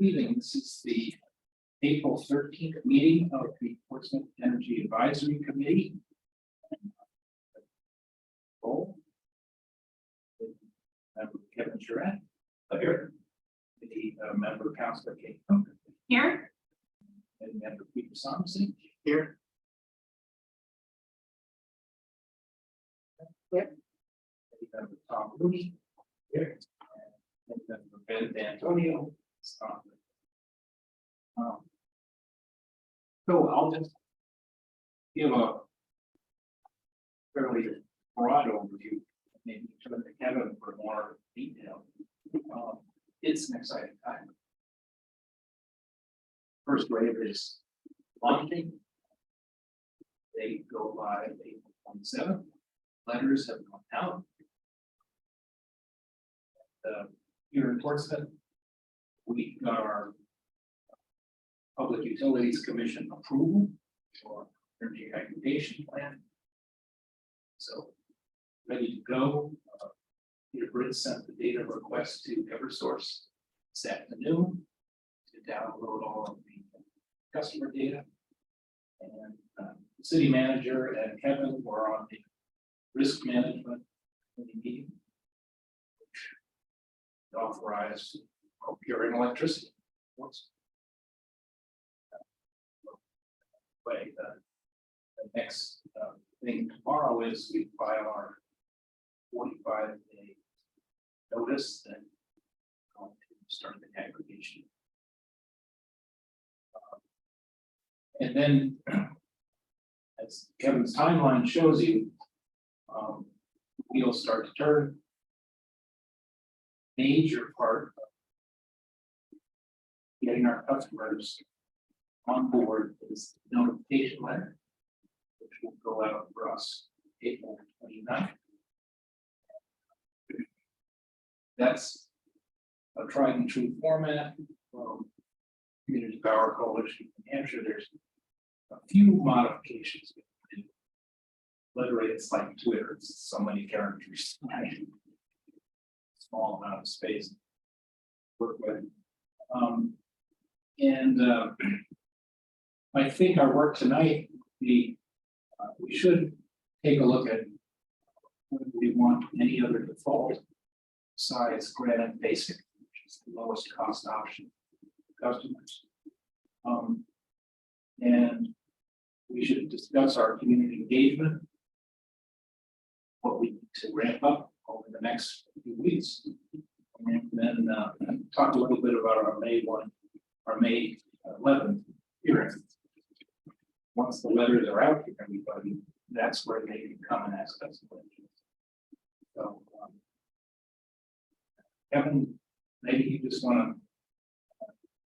evening. This is the April 13th meeting of the Portsmouth Energy Advisory Committee. Roll. Member Kevin Durant. Here. The member Councilor Kate Cook. Here. And member Peter Somerson. Here. Here. And member Tom Rooney. Here. And member Ben D'Antonio. So I'll just give a fairly broad overview, maybe turn to Kevin for more detail. It's an exciting time. First wave is launching. They go live April 27th. Letters have gone out. Here in Portsmouth, we got our Public Utilities Commission approval for energy aggregation plan. So ready to go. Peter Britt sent the data request to Eversource this afternoon to download all of the customer data. And the city manager and Kevin were on the risk management meeting, which authorized procuring electricity. Way the next thing tomorrow is we file our 45-day notice that we're going to start the aggregation. And then, as Kevin's timeline shows you, wheels start to turn. Major part of getting our customers on board is notification letter, which will go out for us April 29th. That's a tried and true format from Community Power Coalition in New Hampshire. There's a few modifications. Literally, it's like Twitter, it's so many characters, small amount of space to work with. I think our work tonight, we should take a look at whether we want any other default besides Granite Basic, which is the lowest cost option for customers. And we should discuss our community engagement, what we need to ramp up over the next few weeks, and then talk a little bit about our May 11th hearing. Once the letters are out to everybody, that's where they can come and ask us questions. So, Kevin, maybe you just want to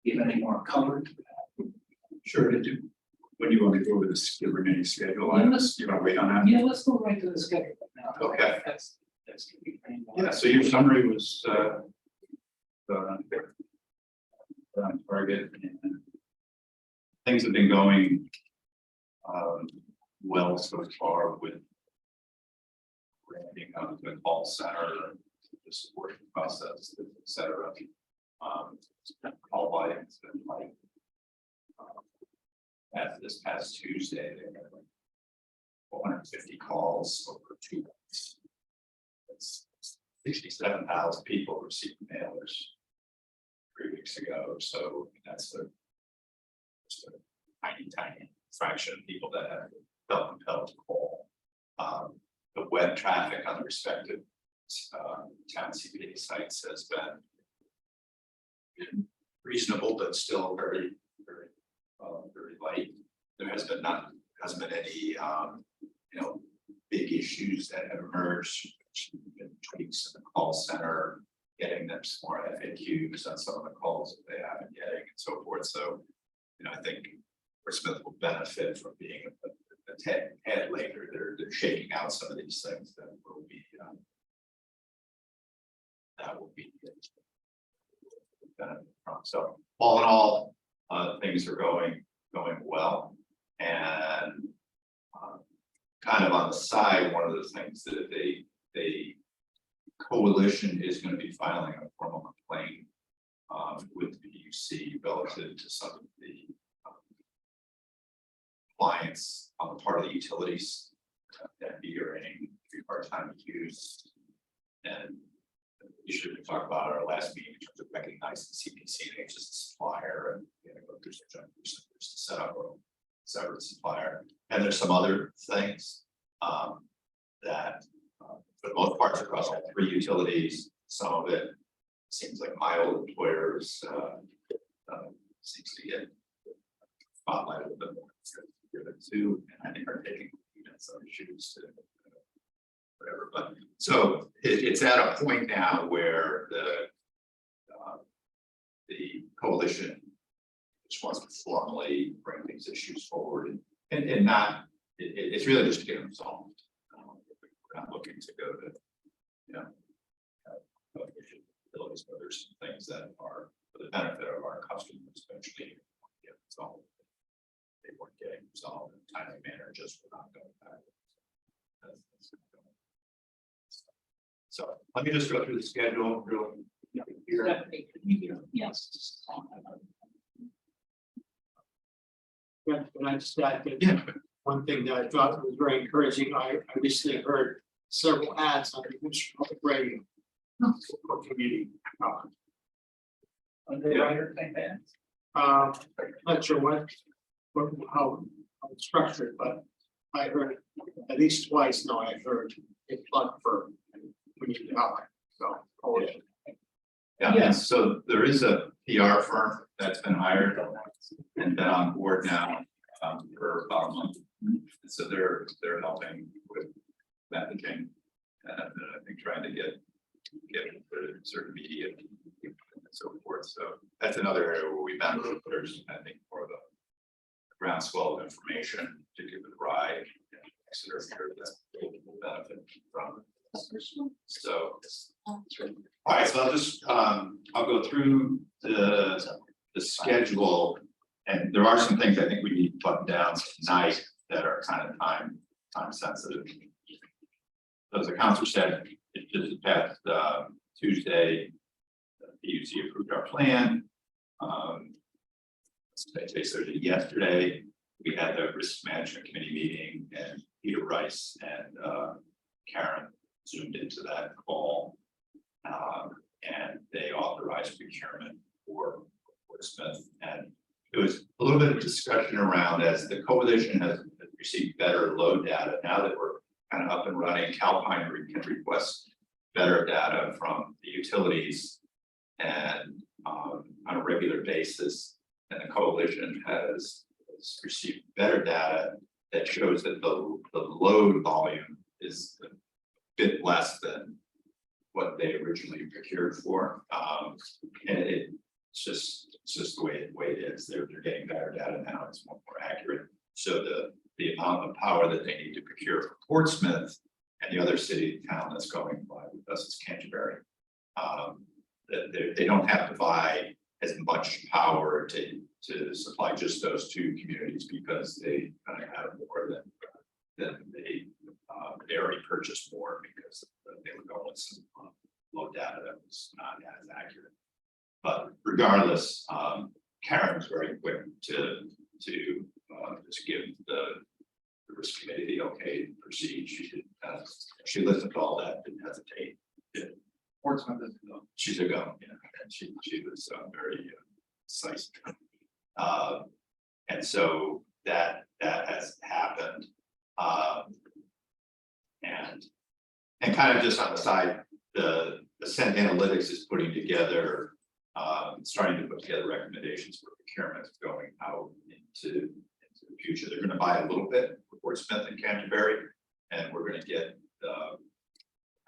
give any more color to that. Sure, to do. When do you want to go over the remaining schedule? Yeah, let's- You want to wait on that? Yeah, let's go right to the schedule now. Okay. That's Yeah, so your summary was on target, and things have been going well so far with ramping up the call center, the support process, etc. Call volumes been like as this past Tuesday, they had like 450 calls over 2 months. It's 67,000 people received mailers 3 weeks ago, so that's just a tiny fraction of people that have felt compelled to call. The web traffic on the respective town CPA sites has been reasonable, but still very light. There hasn't been any big issues that have emerged. Been tweaks in the call center, getting them some more FAQs on some of the calls that they have been getting, and so forth. So, I think Portsmouth will benefit from being a tad later. They're shaking out some of these things that will be benefit from. So, all in all, things are going well, and kind of on the side, one of the things that the coalition is going to be filing a formal complaint with the see relative to some of the compliance on the part of the utilities that figuring part-time use. And you should talk about our last meeting in terms of recognizing CPC as a supplier and go through some to set up a separate supplier. And there's some other things that for the most part across all three utilities, some of it seems like my old employers seems to get spotlight a little bit more too, and I think are taking some issues to whatever. But so it's at a point now where the coalition just wants to formally bring these issues forward and not it's really just to get them solved. We're not looking to go to abilities, but there's some things that are for the benefit of our customers, especially get resolved. They weren't getting resolved in a timely manner, just for not going back. So let me just go through the schedule real here. Yes. When I just add that Yeah. one thing that I thought was very encouraging, I recently heard several ads on the Michigan Public Radio for community. Are they writer type ads? Not sure how it's structured, but I heard at least twice now. I heard a plug for community outlet. So Yeah, Yeah. and so there is a PR firm that's been hired and been on board now for about a month. And so they're helping with messaging and I think trying to get certain media and so forth. So that's another area where we've been, there's I think more of a groundswell of information to give it a ride and consider that will benefit from it. So all right, so I'll go through the schedule, and there are some things I think we need to button down tonight that are kind of time sensitive. As the council said, it just past Tuesday, the PUC approved our plan. Basically yesterday, we had the risk management committee meeting, and Peter Rice and Karen zoomed into that call, and they authorized procurement for Smith. And there was a little bit of discussion around as the coalition has received better load data. Now that we're kind of up and running, Calpine can request better data from the utilities and on a regular basis. And the coalition has received better data that shows that the load volume is a bit less than what they originally procured for. And it's just the way it is. They're getting better data now. It's more accurate. So the amount of power that they need to procure for Portsmouth and the other city town that's going by with us is Canterbury. They don't have to buy as much power to supply just those two communities because they kind of have more than they already purchased more because they were going with some low data that was not as accurate. But regardless, Karen was very quick to just give the risk committee the okay to proceed. She listened to all that, didn't hesitate. Portsmouth is a go. She's a go, yeah, and she was very decisive. And so that has happened. And kind of just on the side, the Ascent Analytics is putting together, starting to put together recommendations for procurement going out into the future. They're going to buy a little bit for Portsmouth and Canterbury, and we're going to get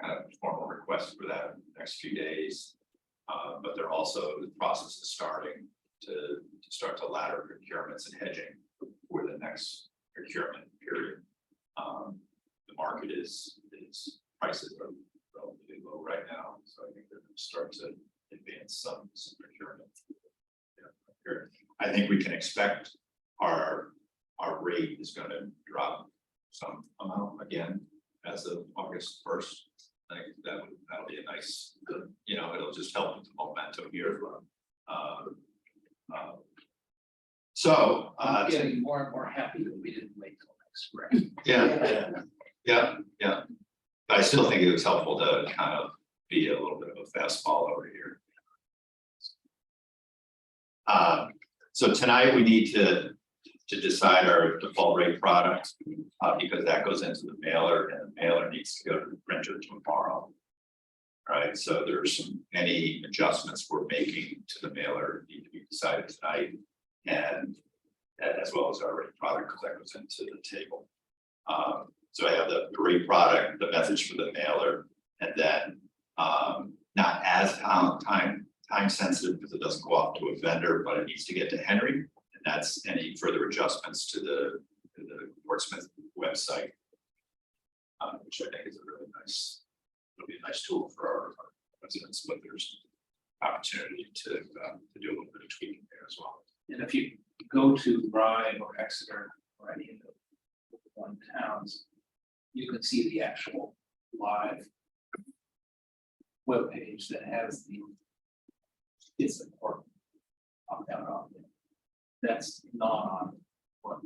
kind of formal requests for that in the next few days. But they're also the process is starting to start to ladder procurements and hedging for the next procurement period. The market is prices are relatively low right now, so I think they're going to start to advance some procurement. Yeah, I think we can expect our rate is going to drop some amount again as of August 1st. I think that'll be a nice, it'll just help with the momentum here. So, I'm getting more and more happy that we didn't wait till next spring. yeah. But I still think it was helpful to kind of be a little bit of a fastball over here. So tonight we need to decide our default rate product, because that goes into the mailer and the mailer needs to go to the printer tomorrow. Right, so there's any adjustments we're making to the mailer need to be decided tonight. And as well as our rate product, because that goes into the table. So I have the rate product, the message for the mailer, and then not as time sensitive because it doesn't go off to a vendor, but it needs to get to Henry, and that's any further adjustments to the Portsmouth website, which I think is a really nice. It'll be a nice tool for our residents, but there's opportunity to do a little bit of tweaking there as well. And if you go to Rye or Exeter or any of the one towns, you can see the actual live webpage that has it's important up down on it. That's not on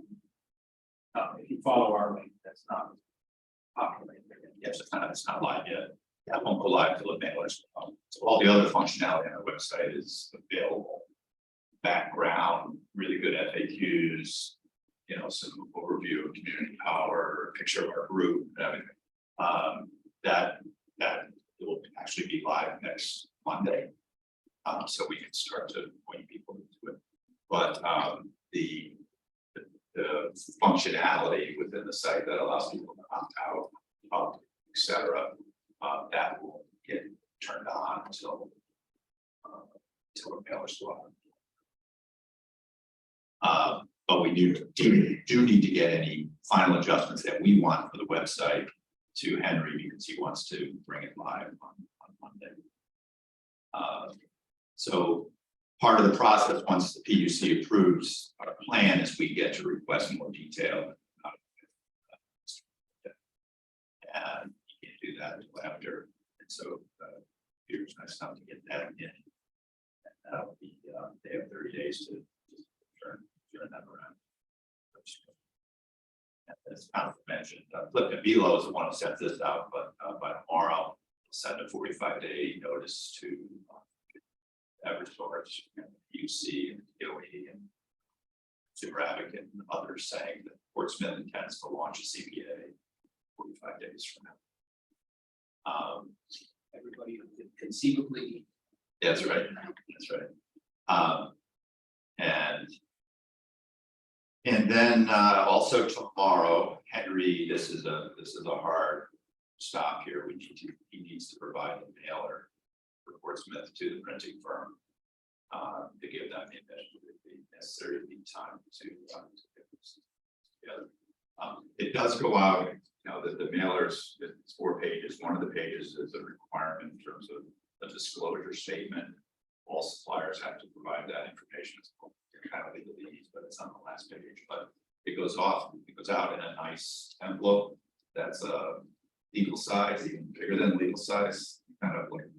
if you follow our link, that's not populated. Yes, it's not live yet. That won't go live till the mailers. So all the other functionality on our website is available. Background, really good FAQs, some overview of community power, a picture of our group and everything. That will actually be live next Monday. So we can start to point people into it. But the functionality within the site that allows people to opt out, etc., that will get turned on until our mailers go out. But we do need to get any final adjustments that we want for the website to Henry because he wants to bring it live on Monday. So part of the process, once the PUC approves our plan, is we get to request more detail. And you can't do that until after. And so Peter's nice enough to get that in. And that'll be they have 30 days to turn that around. As kind of mentioned, Clifton Below is the one who sets this out, but by tomorrow, I'll send a 45-day notice to Eversource and UC and DOE and Consumer Advocate and others saying that Portsmouth intends to launch a CPA 45 days from now. Everybody conceivably. That's right. That's right. And then also tomorrow, Henry, this is a hard stop here. He needs to provide a mailer for Portsmouth to the printing firm to give them the necessary lead time to get this together. It does go out, the mailers, it's 4 pages. One of the pages is a requirement in terms of a disclosure statement. All suppliers have to provide that information. It's kind of legalese, but it's on the last page. But it goes out in a nice envelope that's legal size, even bigger than legal size, kind of like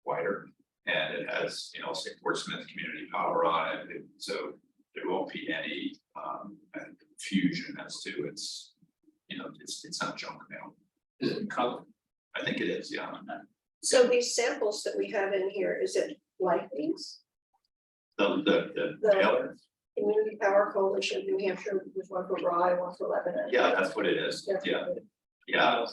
wider, and it has say Portsmouth Community Power on it. So there won't be any confusion as to it's not junk mail. Is it color? I think it is, yeah. So these samples that we have in here, is it like these? The mailer, Community Power Coalition, New Hampshire, with one for Rye, one for Lebanon. yeah, that's what it is. That's Yeah, what it- yeah,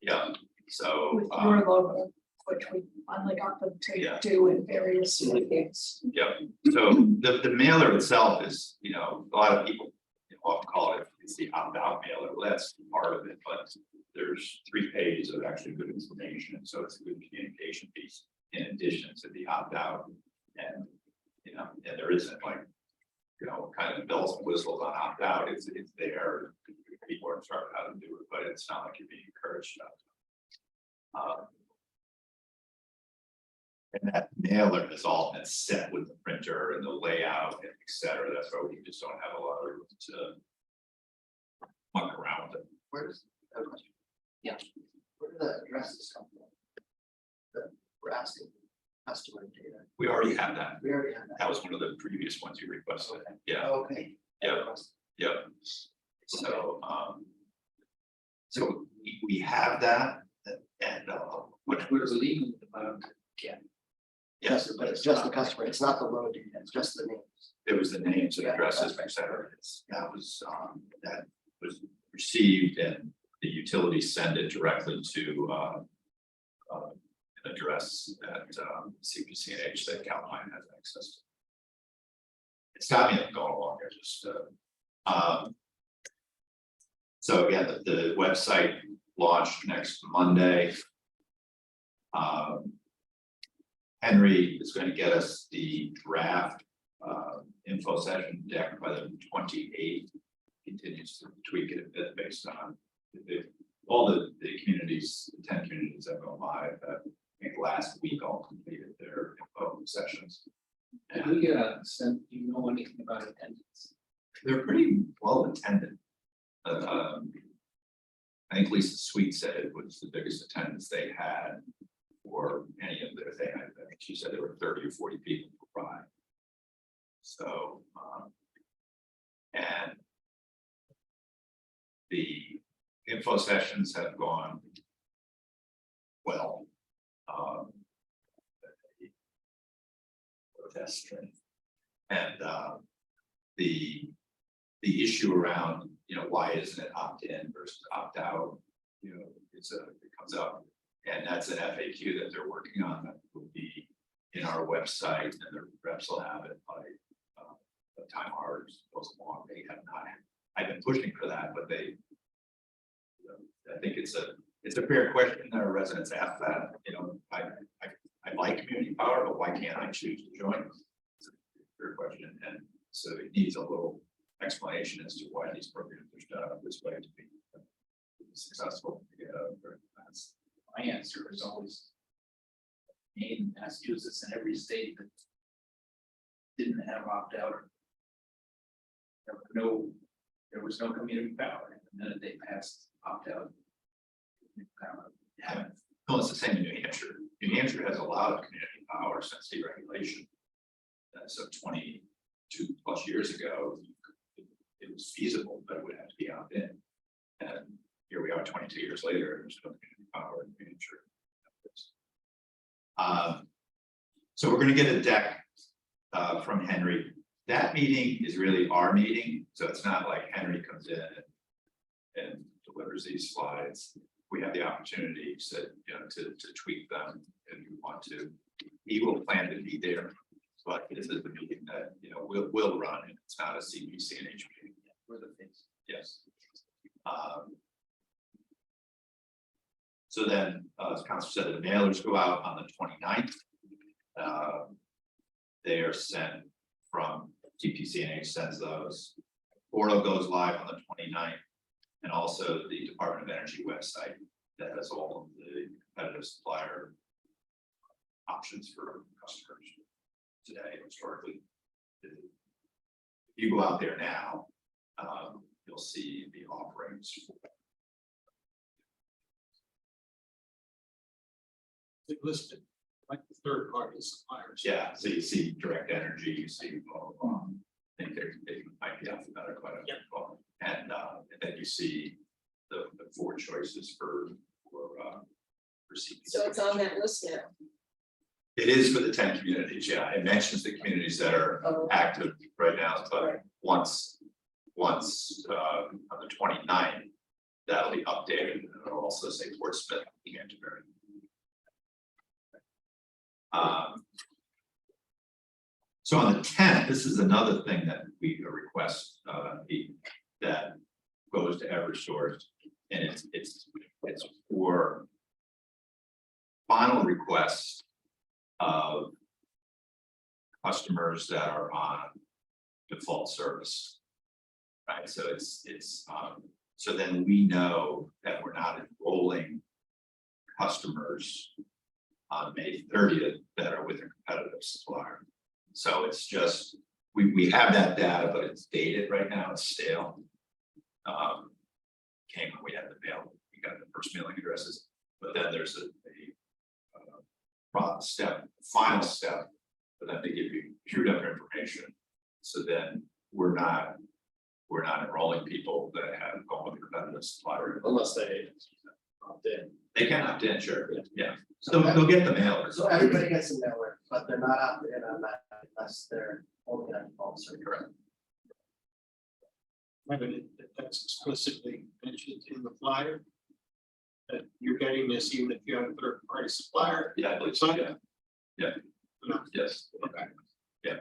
yeah. So With your logo, which we finally got them Yeah. to do in various meetings. yeah. So the mailer itself is, a lot of people often call it's the opt-out mailer. Well, that's part of it, but there's 3 pages of actually good information. So it's a good communication piece in addition to the opt-out. And and there isn't like kind of bells and whistles on opt-out. It's there. People are instructed how to do it, but it's not like you're being encouraged to. And that mailer is all been set with the printer and the layout and et cetera. That's why we just don't have a lot of room to muck around with it. Where's that question? Yeah. Where do the addresses come from? That we're asking. customer data. We already have that. We already have that. That was one of the previous ones you requested. Yeah, Okay. yeah, yeah. So, so we have that and, what, We're legally allowed to get. yes, But it's just the customer, it's not the road data, it's just the names. it was the names and addresses, et cetera. That was received and the utilities send it directly to, an address at, CPCNH that Calpine has access to. It's got me going along here, just, so again, the website launched next Monday. Henry is going to get us the draft info session deck by the 28th. Continues to tweak it a bit based on all the communities, the 10 communities that go live. I think last week all completed their info sessions. Did we get a sense, do you know anything about attendance? They're pretty well attended. I think Lisa Sweet said it was the biggest attendance they had for any of their thing. I think she said there were 30 or 40 people per ride. So, and the info sessions have gone well. Protest and the issue around, why isn't it opt-in versus opt-out? It comes up, and that's an FAQ that they're working on that will be in our website, and the reps will have it by the time ours goes along. They have not. I've been pushing for that, but they. I think it's a fair question that our residents ask that. I like community power, but why can't I choose to join? It's a fair question, and so it needs a little explanation as to why these programs are set up this way to be successful. My answer is always in Massachusetts and every state that didn't have opt-out. There was no community power, and the minute they passed opt-out. Yeah, well, it's the same in New Hampshire. New Hampshire has a lot of community power since deregulation. So 22 plus years ago, it was feasible, but it would have to be opt-in. And here we are 22 years later, there's no community power in New Hampshire. So we're going to get a deck from Henry. That meeting is really our meeting, so it's not like Henry comes in and delivers these slides. We have the opportunity to tweak them if you want to. He will plan to be there, but this is the meeting that we'll run, and it's not a CPCNH meeting. We're the things. Yes. So then, as Council said, the mailers go out on the 29th. They are sent from CPCNH sends those. Portal goes live on the 29th, and also the Department of Energy website that has all of the competitive supplier options for customers today. Historically, if you go out there now, you'll see the offerings. They listed like the third party suppliers. Yeah, so you see Direct Energy, you see, I think they might be alphabetical, I don't know. And then you see the 4 choices for CPC. So it's on that list now. It is for the 10 communities, yeah. It mentions the communities that are Oh, active right now, but Right. once on the 29th, that'll be updated, and it'll also say Portsmouth, Canterbury. So on the 10th, this is another thing that we request that goes to Eversource, and it's for final requests of customers that are on default service. Right, so it's so then we know that we're not enrolling customers on May 30th that are with a competitive supplier. So it's just, we have that data, but it's dated right now, it's stale. Came when we had the mail, we got the first mailing addresses, but then there's a step final step for them to give you queued up information. So then we're not enrolling people that have gone with repetitive supplier. Unless they opt in. They can opt in, sure, yeah. So they'll get the mailers. So everybody gets a mailer, but they're not opted in on that unless they're only on phone service. Correct. Right, but that's explicitly mentioned in the flyer. That you're getting this even if you have a third party supplier. Yeah, I believe It's so, not. yeah. No. Yes, okay, yeah.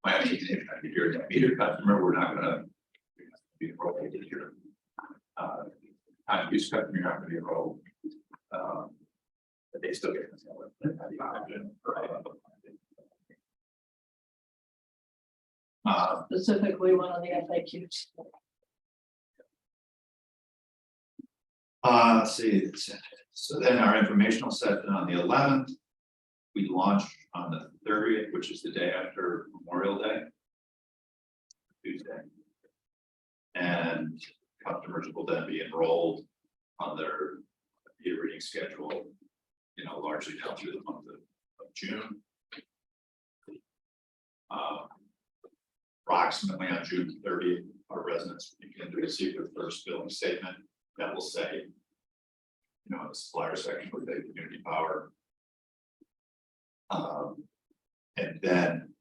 My opinion, if you're a meter customer, we're not gonna be enrolled in your. Use customer, you're not gonna be enrolled. But they still get. The option. Specifically, one of the FAQs. Let's see, so then our informational session on the 11th. We launched on the 30th, which is the day after Memorial Day. Tuesday. And customers will then be enrolled on their e-reading schedule, largely down through the month of June. Approximately on June 30th, our residents begin to receive their first billing statement that will say, the supplier section with the community power. And then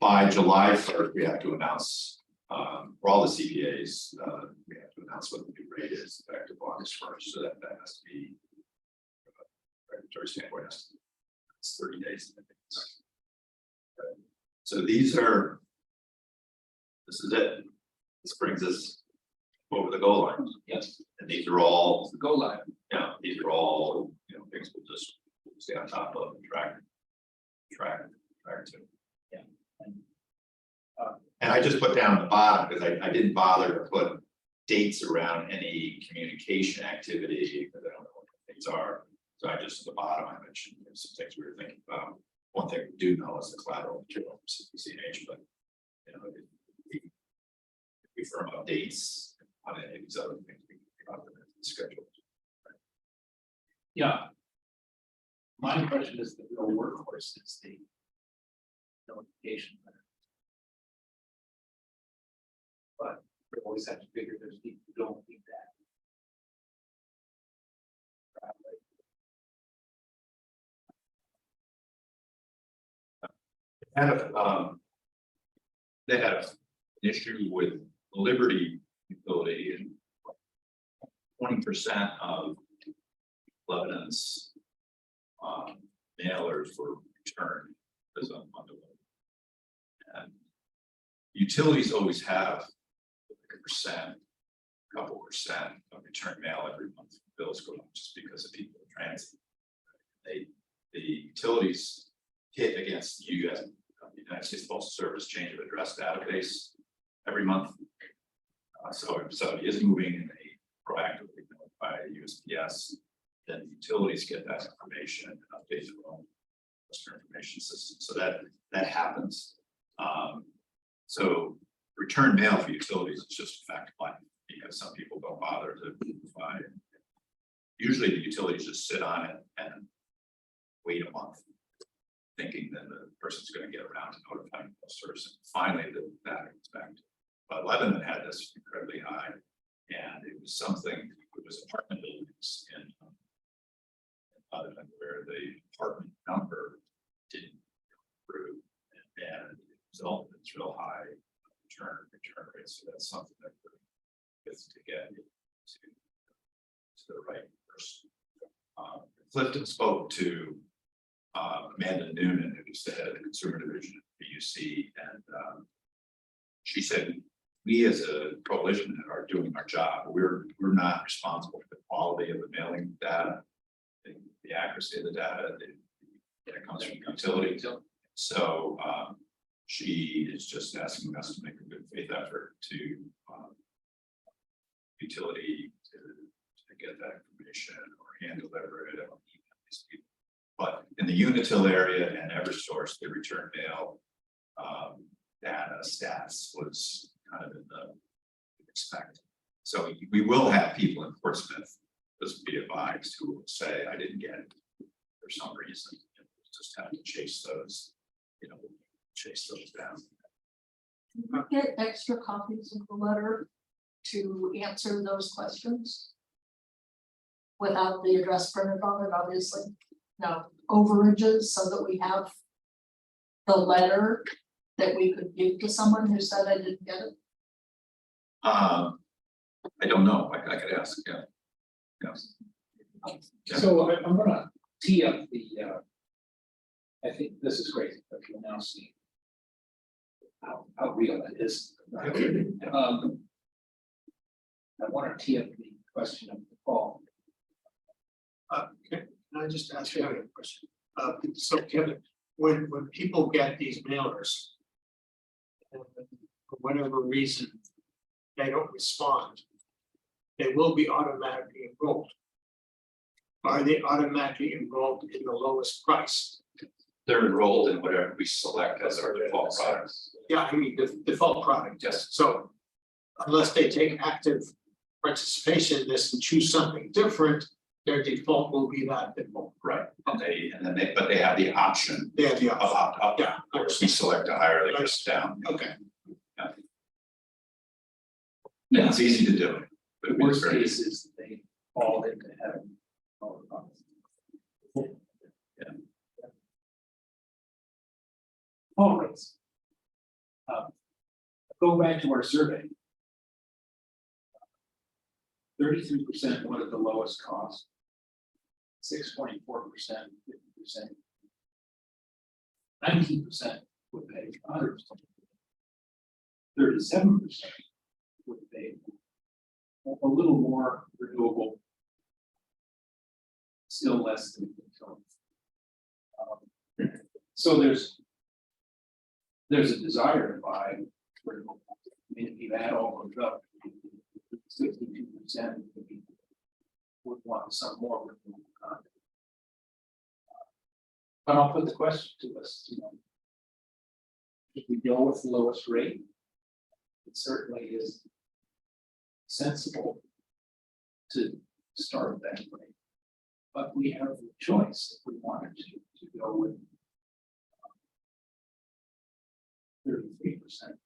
by July 1st, we have to announce, for all the CPAs, we have to announce what the new rate is effective August 1st, so that has to be. Regulatory standpoint, it's 30 days. So this is it. This brings us over the goal line. Yes, And these are all, go live. these are all, things we'll just stay on top of and track to. Yeah. And I just put down the bottom because I didn't bother to put dates around any communication activity because I don't know what things are. So I just at the bottom, I mentioned some things we were thinking about. One thing we do know is the collateral material from CPCH, but if we firm up dates on any of these other things, we can figure out the schedule. Yeah. My impression is that the workhorse is the notification. But we always have to figure there's people who don't need that. They had an issue with Liberty utility and 20% of Lebanon's mailers were returned as undelivered. And utilities always have a couple percent of return mail every month. Bills go up just because of people in transit. The utilities hit against the United States Postal Service change of address database every month. So if somebody is moving and they proactively notify USPS, then the utilities get that information and update their own customer information system. So that happens. So return mail for utilities is just a fact of life because some people don't bother to notify. Usually the utilities just sit on it and wait a month, thinking that the person's going to get around to notifying the service. Finally, that gets back to. But Lebanon had this incredibly high, and it was something. It was apartment buildings in Lebanon where the apartment number didn't improve, and it resulted in real high return rates. So that's something that we're to get to the right person. Clifton spoke to Amanda Noonan, who's the head of the consumer division at PUC, and she said, we as a coalition are doing our job. We're not responsible for the quality of the mailing data, the accuracy of the data that comes from utility. So she is just asking us to make a good faith effort to utility to get that information or hand deliver it. But in the Unitil area and Eversource, the return mail data stats was kind of in the expect. So we will have people in Portsmouth, just be advised, who will say, I didn't get it for some reason. just have to chase those, chase those down. Get extra copies of the letter to answer those questions. Without the address printed on it, obviously, no overages, so that we have. The letter that we could give to someone who said I didn't get it. I don't know, I could ask, yeah. Yes. Yeah. So I'm gonna tee up the, I think this is great, but you'll now see. How real it is. I wanna tee up the question of the fall. Can I just ask you a question? So Kevin, when people get these mailers. And for whatever reason, they don't respond. They will be automatically enrolled. Are they automatically enrolled in the lowest price? They're enrolled in whatever we select as our default products. Yeah, I mean, the default product. Yes. So unless they take active participation in this and choose something different, their default will be that default. Right, but they have the option They have the of option. opt up. Yeah. Or if we select a higher, they goes down. Okay. Yeah, it's easy to do. But The it's worst very- case is that they fall into heaven. All right. Go back to our survey. 33% wanted the lowest cost. 6.4%, 50%. 19% would pay 100%. 37% would pay a little more renewable. Still less than. So there's a desire to buy renewable. I mean, if you add all those up, 62% would want some more renewable content. But I'll put the question to us, if we go with the lowest rate, it certainly is sensible to start that way. But we have the choice if we wanted to go with 33%.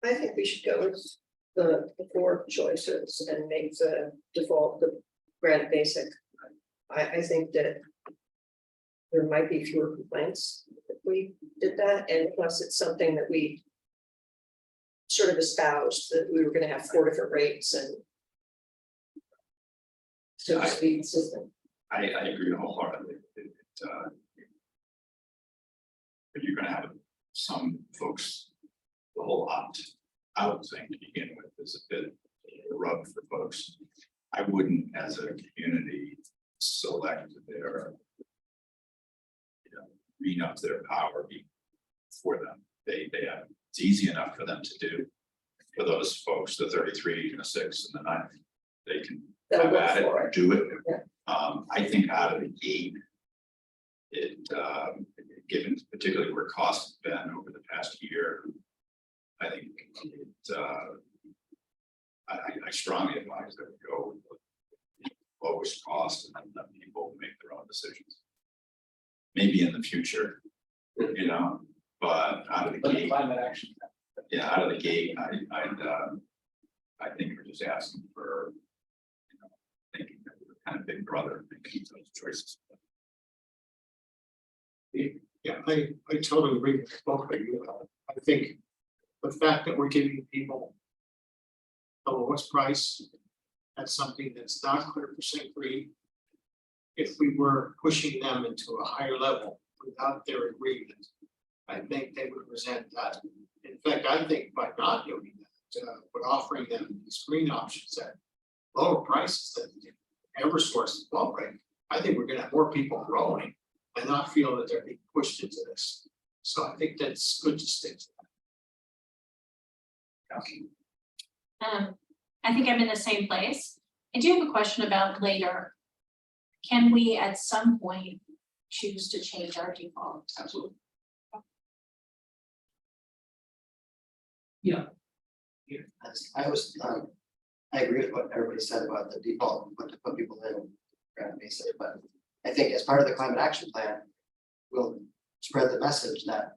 I think we should go with the four choices and make the default the grant basic. I think that. There might be fewer complaints if we did that, and plus it's something that we. Sort of espoused that we were gonna have four different rates and. So just be consistent. I agree wholeheartedly. But you're gonna have some folks, the whole opt-out thing to begin with is a bit of a rub for folks. I wouldn't, as a community, select their, read up their power for them. They have, it's easy enough for them to do. For those folks, the 33 and the 6 and the 9, they can They'll have look at it for or it. do it. Yeah. I think out of the gate, given particularly where costs have been over the past year, I think I strongly advise that we go with lowest cost and then let people make their own decisions. Maybe in the future, but out of the But gate, climate action. yeah, out of the gate, I think we're just asking for, thinking that we're kind of big brother making those choices. Yeah, I totally agree with both of you. I think the fact that we're giving people the lowest price, that's something that's not 100% free. If we were pushing them into a higher level without their agreement, I think they would resent that. In fact, I think by not doing that, we're offering them these green options at lower prices than Eversource well rate. I think we're gonna have more people growing and not feel that they're being pushed into this. So I think that's good to stick to that. I think I'm in the same place. I do have a question about later. Can we at some point choose to change our default? Absolutely. Yeah. I was, I agree with what everybody said about the default, but to put people in grant basic, but I think as part of the climate action plan, we'll spread the message that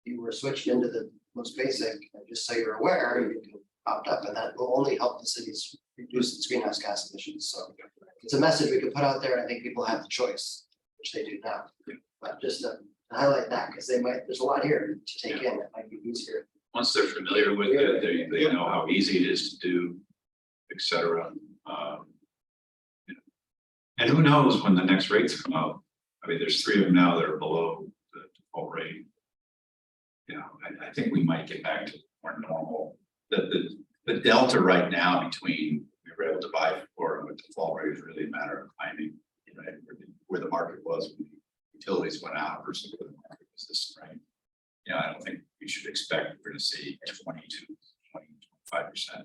you were switched into the most basic, and just so you're aware, you can opt up, and that will only help the cities reduce its greenhouse gas emissions, so. It's a message we could put out there, and I think people have the choice, which they do now. But just to highlight that, because there's a lot here to take in, it might be easier. Once they're familiar with it, they know how easy it is to do, et cetera. You know. And who knows when the next rates come out? I mean, there's 3 of them now that are below the default rate. You know, I think we might get back to more normal. The delta right now between we were able to buy for and the default rate is really a matter of timing, right? Where the market was when the utilities went out versus where the market was this spring. Yeah, I don't think we should expect we're gonna see 20 to 25%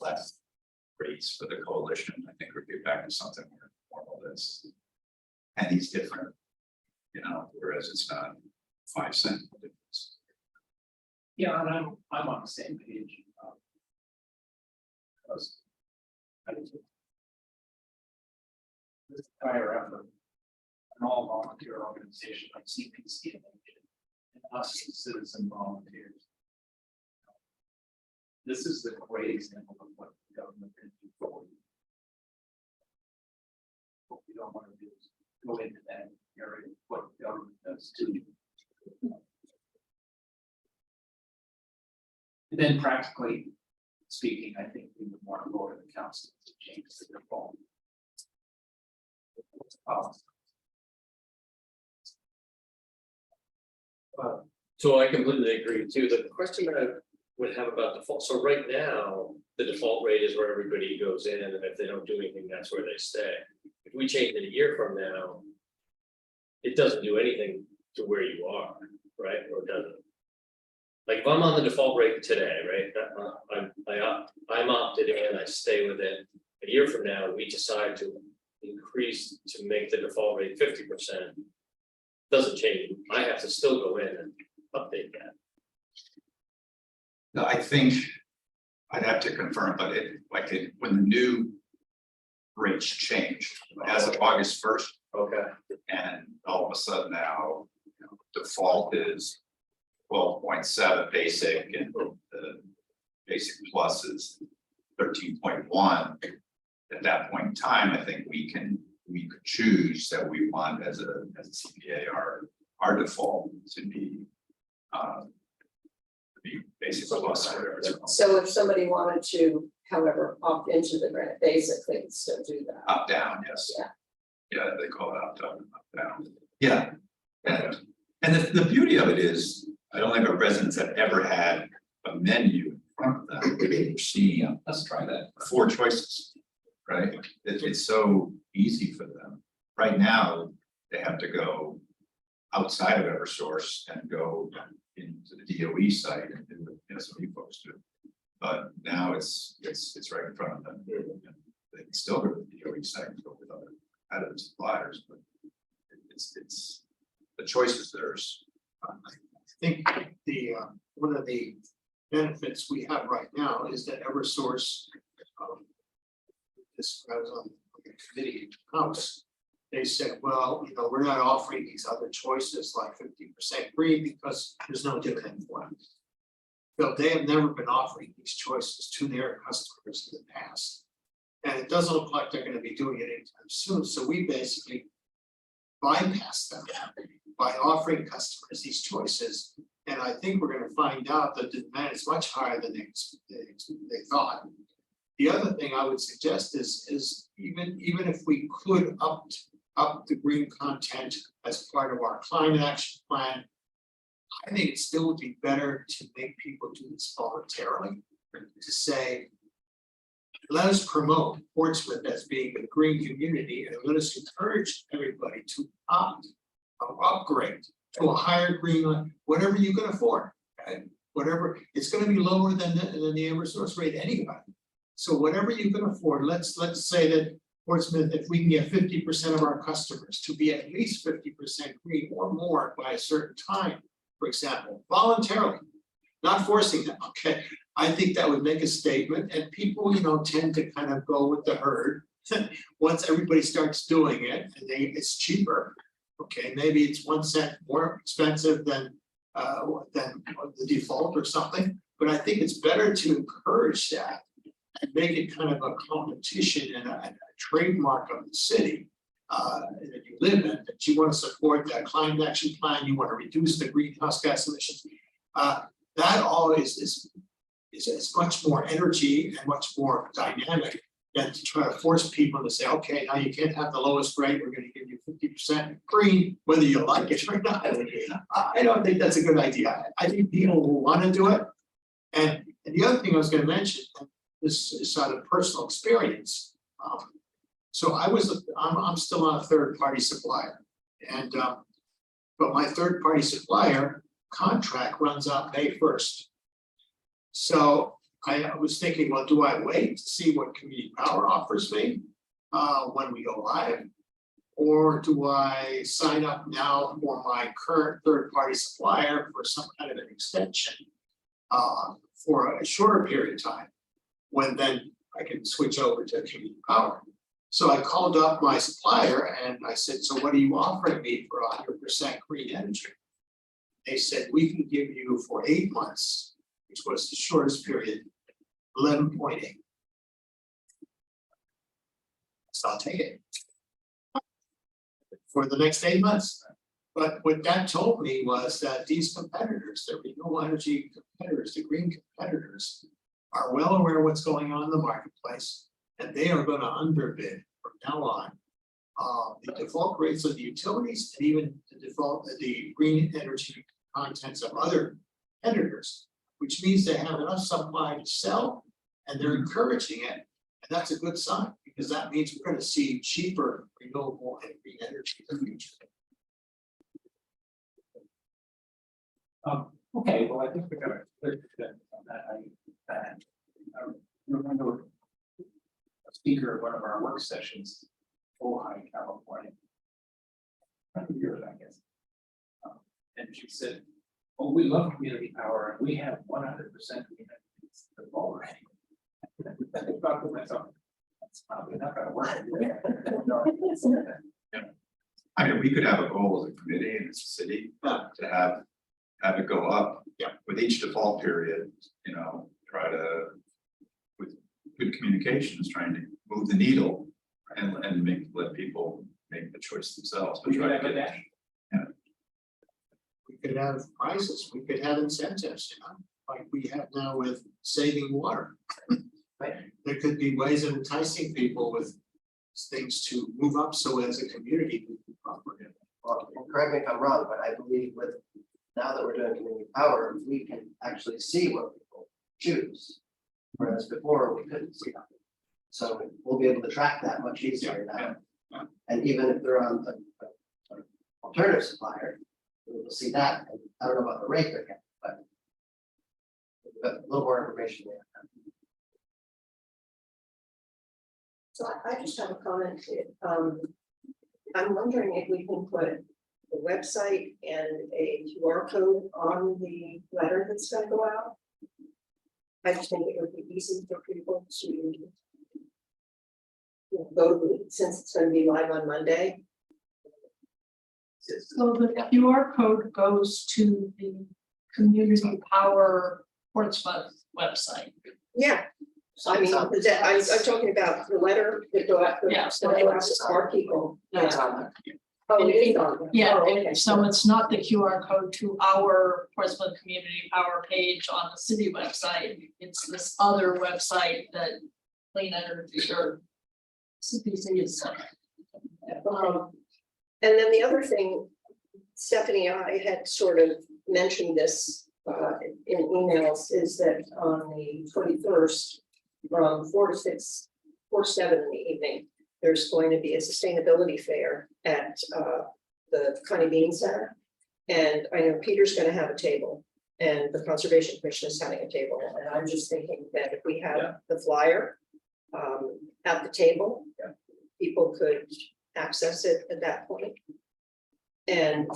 less rates for the coalition. I think we'll get back to something more normal that's pennies different, you know, whereas it's not 5 cents difference. Yeah, and I'm on the same page. Because I think this entire effort, an all volunteer organization like CPC and us as citizen volunteers. This is the great example of what the government can do for you. What we don't want to do is go into that area, of what the government does to you. And then practically speaking, I think we would want to go to the council to change the default. So I completely agree too. The question I would have about default, so right now, the default rate is where everybody goes in, and if they don't do anything, that's where they stay. If we change it a year from now, it doesn't do anything to where you are, right? Or does it? Like if I'm on the default rate today, right, I'm opted in, I stay with it. A year from now, we decide to increase to make the default rate 50%. Doesn't change. I have to still go in and update that. No, I think I'd have to confirm, but when the new rates changed as of August 1st, Okay. and all of a sudden now, you know, default is 12.7 basic, and the basic plus is 13.1. At that point in time, I think we could choose that we want as a CPA our default to be basic plus or whatever it's called. So if somebody wanted to, however, opt into the grant, basically, they can still do that. Up down, yes. Yeah. Yeah, they call it up down. Yeah. And the beauty of it is, I don't think our residents have ever had a menu in front of them. They're seeing, let's try that, 4 choices, right? It's so easy for them. Right now, they have to go outside of Eversource and go into the DOE site and do what SOE folks do. But now it's right in front of them. They can still go to the DOE site and go with other competitive suppliers, but it's the choice is theirs. I think the one of the benefits we have right now is that Eversource. This I was on the committee house. They said, well, you know, we're not offering these other choices like 50% green because there's no dividend for them. So they have never been offering these choices to their customers in the past. And it doesn't look like they're going to be doing it anytime soon. So we basically bypass them by offering customers these choices. And I think we're going to find out that the demand is much higher than they thought. The other thing I would suggest is even if we could up the green content as part of our climate action plan, I think it still would be better to make people do this voluntarily, to say, let us promote Portsmouth as being a green community, and let us encourage everybody to upgrade to a higher green line, whatever you can afford. Okay? Whatever, it's going to be lower than the Eversource rate anyway. So whatever you can afford, let's say that Portsmouth, if we can get 50% of our customers to be at least 50% green or more by a certain time, for example, voluntarily, not forcing them. Okay, I think that would make a statement, and people, you know, tend to kind of go with the herd. once everybody starts doing it, and it's cheaper. Okay, maybe it's 1 cent more expensive than the default or something, but I think it's better to encourage that. And make it kind of a competition and a trademark of the city. That you live in, that you want to support that climate action plan, you want to reduce the greenhouse gas emissions. That all is much more energy and much more dynamic than to try to force people to say, okay, now you can't have the lowest rate, we're gonna give you 50% green, whether you like it or not. I don't think that's a good idea. I think people will want to do it. And the other thing I was gonna mention, this is out of personal experience. So I'm still on a third-party supplier, and but my third-party supplier contract runs out May 1st. So I was thinking, well, do I wait to see what Community Power offers me when we go live? Or do I sign up now for my current third-party supplier for some kind of an extension for a shorter period of time, when then I can switch over to Community Power? So I called up my supplier and I said, so what are you offering me for 100% green energy? They said, we can give you for 8 months, which was the shortest period, 11.8. So I'll take it for the next 8 months. But what that told me was that these competitors, the renewable energy competitors, the green competitors, are well aware of what's going on in the marketplace. And they are going to underbid from now on the default rates of the utilities and even the green energy contents of other competitors, which means they have enough supply to sell and they're encouraging it. And that's a good sign, because that means we're going to see cheaper renewable and green energy in the future. Okay, well, I think we got a clear picture on that. I remember a speaker at one of our work sessions, Ojai, California. Years, I guess. And she said, oh, we love community power and we have 100% already. I thought to myself, that's probably not gonna work. I mean, we could have a goal as a committee and as a city to have it go up. Yeah. With each default period, you know, try to, with good communications, trying to move the needle and let people make the choice themselves. But We try could to have a get- dash. We could have prizes, we could have incentives, like we have now with saving water. Right. There could be ways of enticing people with things to move up, so as a community, we can prosper. Well, correct me if I'm wrong, but I believe with, now that we're doing community power, we can actually see what people choose. Whereas before, we couldn't see that. So we'll be able to track that much easier now. Yeah. And even if they're on an alternative supplier, we will see that. And I don't know about the rate they're getting, but a little more information there. So I just have a comment. I'm wondering if we can put the website and a QR code on the letter that's gonna go out. I just think it would be easy for people to go to, since it's gonna be live on Monday. So the QR code goes to the Community Power Portsmouth website. Yeah, I mean, I'm talking about the letter that go out, Yeah. so they ask our people. That's on there. Oh, it is on there. Yeah, Oh, okay. and so it's not the QR code to our Portsmouth Community Power page on the city website. It's this other website that Clean Energy or CPC is. And then the other thing, Stephanie, I had sort of mentioned this in emails, is that on the 21st, from 4 to 6, 4 to 7 in the evening, there's going to be a sustainability fair at the Connie Bean Center. And I know Peter's gonna have a table and the Conservation Commission is having a table. And I'm just thinking that if we have the flyer at the table, people could access it at that point. And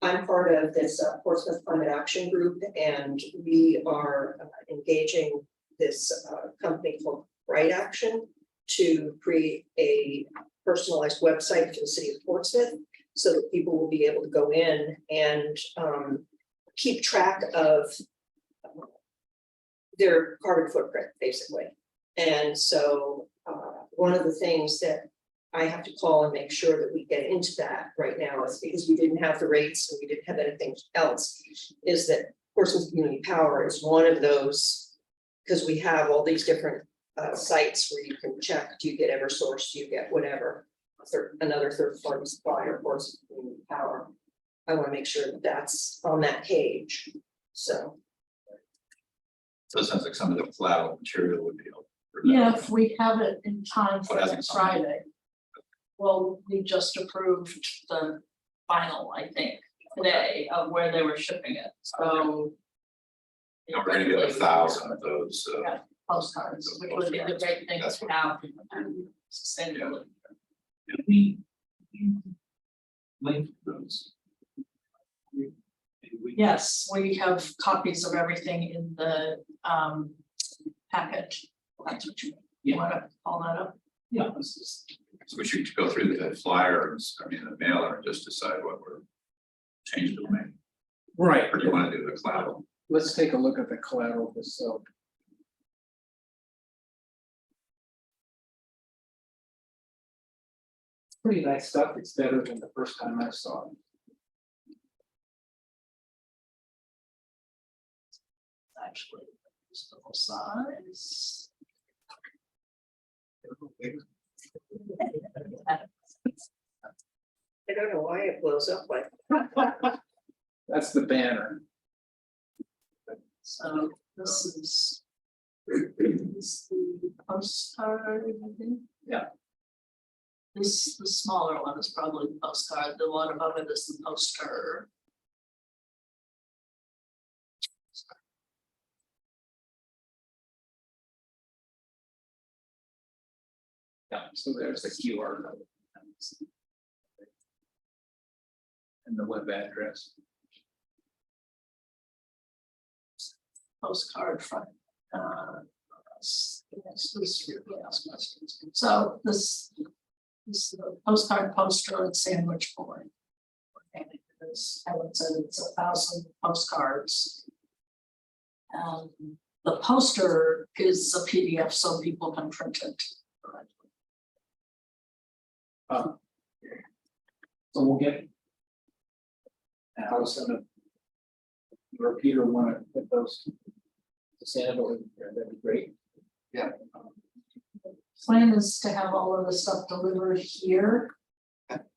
I'm part of this Portsmouth Climate Action Group, and we are engaging this company called Right Action to create a personalized website for the city of Portsmouth, so that people will be able to go in and keep track of their carbon footprint, basically. And so one of the things that I have to call and make sure that we get into that right now is because we didn't have the rates and we didn't have anything else, is that Portsmouth Community Power is one of those, because we have all these different sites where you can check, do you get Eversource, do you get whatever, another third-party supplier, Portsmouth Community Power. I want to make sure that that's on that page, so. So it sounds like some of the collateral material would be helpful. for that. Yeah, if we have it in time for What hasn't next come in? Friday. Well, we just approved the final, I think, today of where they were shipping it, so. And we're gonna get 1,000 of those, Yeah. Postcards, which would be the great thing That's to what- have and sustainability. And we link those. Yes, we have copies of everything in the package. That's what you wanna call that up? Yeah, this is. So we should go through the flyers, I mean, the mailer, and just decide what we're changing to make. Right. Or do you want to do the collateral? Let's take a look at the collateral itself. It's pretty nice stuff. It's better than the first time I saw it. Actually, reasonable size. I don't know why it blows up like, That's the banner. So this is. This the postcard, I think. Yeah. This, the smaller one is probably the postcard, the one above it is the poster. Yeah, so there's the QR code. And the web address. Postcard from. Yes, this really asks questions. So this is the postcard poster and sandwich board. And it's, I would say it's 1,000 postcards. The poster is a PDF so people can print it. So we'll get. And I was gonna. You or Peter wanna put those. To Santa, that'd be great. Plan is to have all of the stuff delivered here.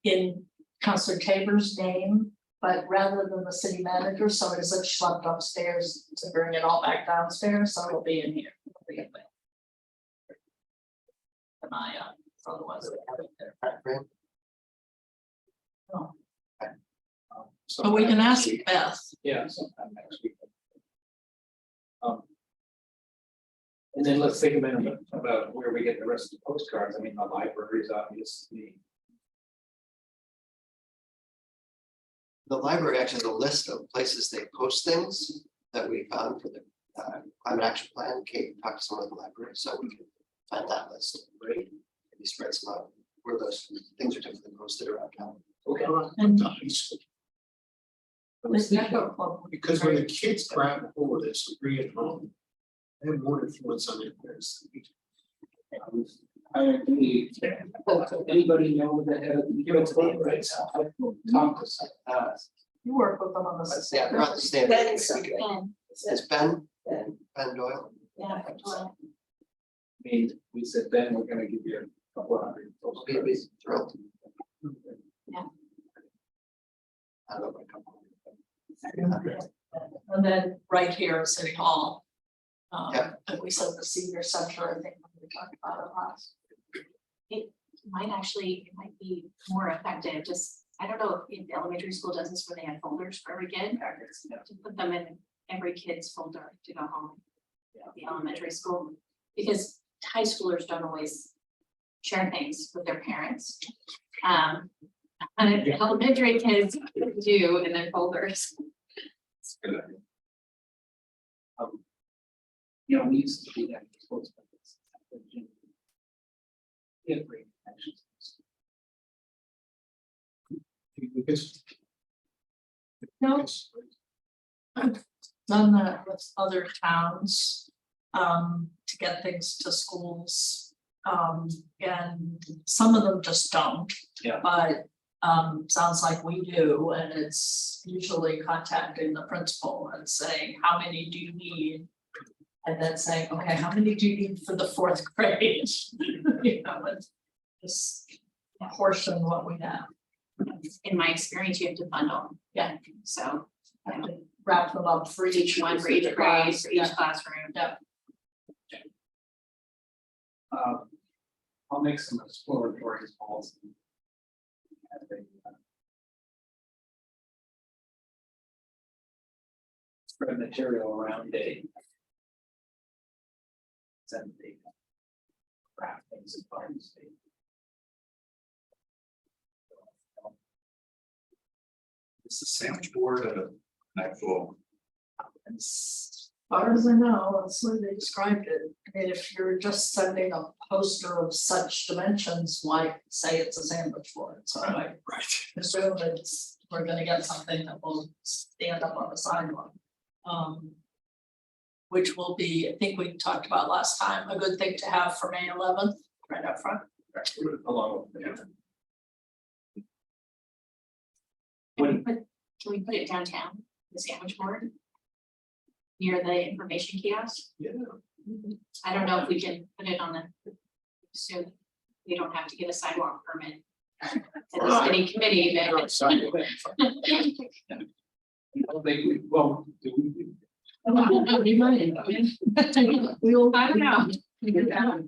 In Counselor Tabor's name, but rather than the city manager, so it isn't schlepped upstairs to bring it all back downstairs, so it'll be in here. It'll be in there. And otherwise we have it there. Oh, but we can ask Beth. Yeah, sometime next week. And then let's think a minute about where we get the rest of the postcards. I mean, the libraries, obviously. The library actually has a list of places they post things that we found for the climate action plan. Kate talked to someone at the library, so we can find that list. Right. Maybe spread some out where those things are typically posted around town. Okay. And Let's this think Echo Club would be Because when the great. kids grab hold of this, and bring it home, they have more influence on their parents. I agree. Anybody know the head of the utility rights? Talk to some. You work with them on the. Yeah, they're on the stand. Ben something. It's Ben Ben. Doyle. Yeah. I mean, we said, Ben, we're gonna give you a couple hundred. We'd be thrilled. Yeah. I don't know, about a couple. And then right here at City Hall. Yeah. And we said the senior center, I think, when we talked about it last. It might be more effective, just, I don't know if the elementary school does this where they have folders for every kid. To put them in every kid's folder to go home. At the elementary school, because high schoolers don't always share things with their parents. And elementary kids do in their folders. It's a good idea. You know, we used to do that. get rate connections. Because. No. because- Done that with other towns, to get things to schools. And some of them just don't. Yeah. But, sounds like we do, and it's usually contacting the principal and saying, how many do you need? And then saying, okay, how many do you need for the fourth grade? You know, it's just portion what we have. In my experience, you have to bundle. Yeah. So Have to wrap them up for each one for each grade, class, for each classroom. I'll make some exploratory calls. As they, spread material around day. Send the craft things in Farm State. It's a sandwich board of an actual, As far as I know, that's the way they described it. I mean, if you're just sending a poster of such dimensions, why say it's a sandwich board? So I assume it's, we're gonna get something that will stand up on the sidewalk. Which will be, I think we talked about last time, a good thing to have for May 11th, right up front. Along with, Can we put it downtown, the sandwich board? Near the information kiosk? Yeah. I don't know if we can put it on the. So we don't have to get a sidewalk permit. To the city committee, Yeah, but. sorry. well, do we? We might. We'll. I don't know. They can come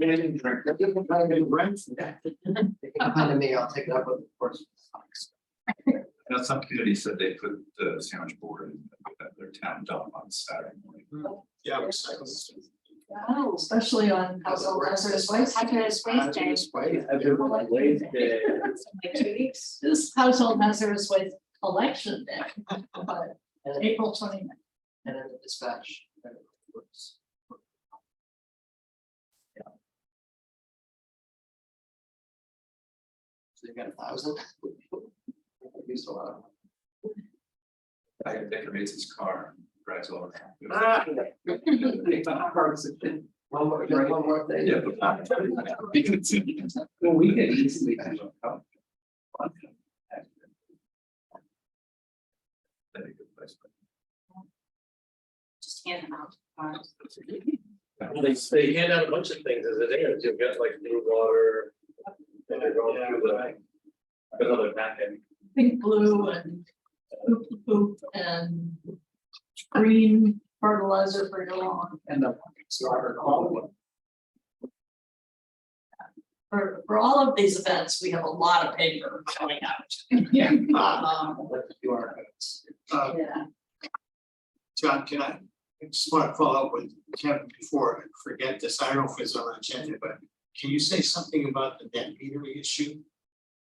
to me, I'll take it up with the course. you know, some communities said they put the sandwich board at their town dump on Saturday morning. Yeah, recycle. Oh, especially on household hazardous waste. Hazardous waste day. Like 2 weeks. This household hazardous waste collection day, but April 29th. And then the dispatch. So you got 1,000? Used a lot of. I decorates his car, drives over. One more thing. Yeah. Well, we could easily do a. That'd be a good place. Just hand them out. They hand out a bunch of things as it is, you've got like blue water. And they're going through another packet. Pink, blue and poop and green fertilizer for your lawn. And the starter call. For all of these events, we have a lot of paper going out. Yeah. You are. Yeah. John, I just want to follow up with Kevin before I forget this. I don't know if it's on the agenda, but can you say something about the net metering issue?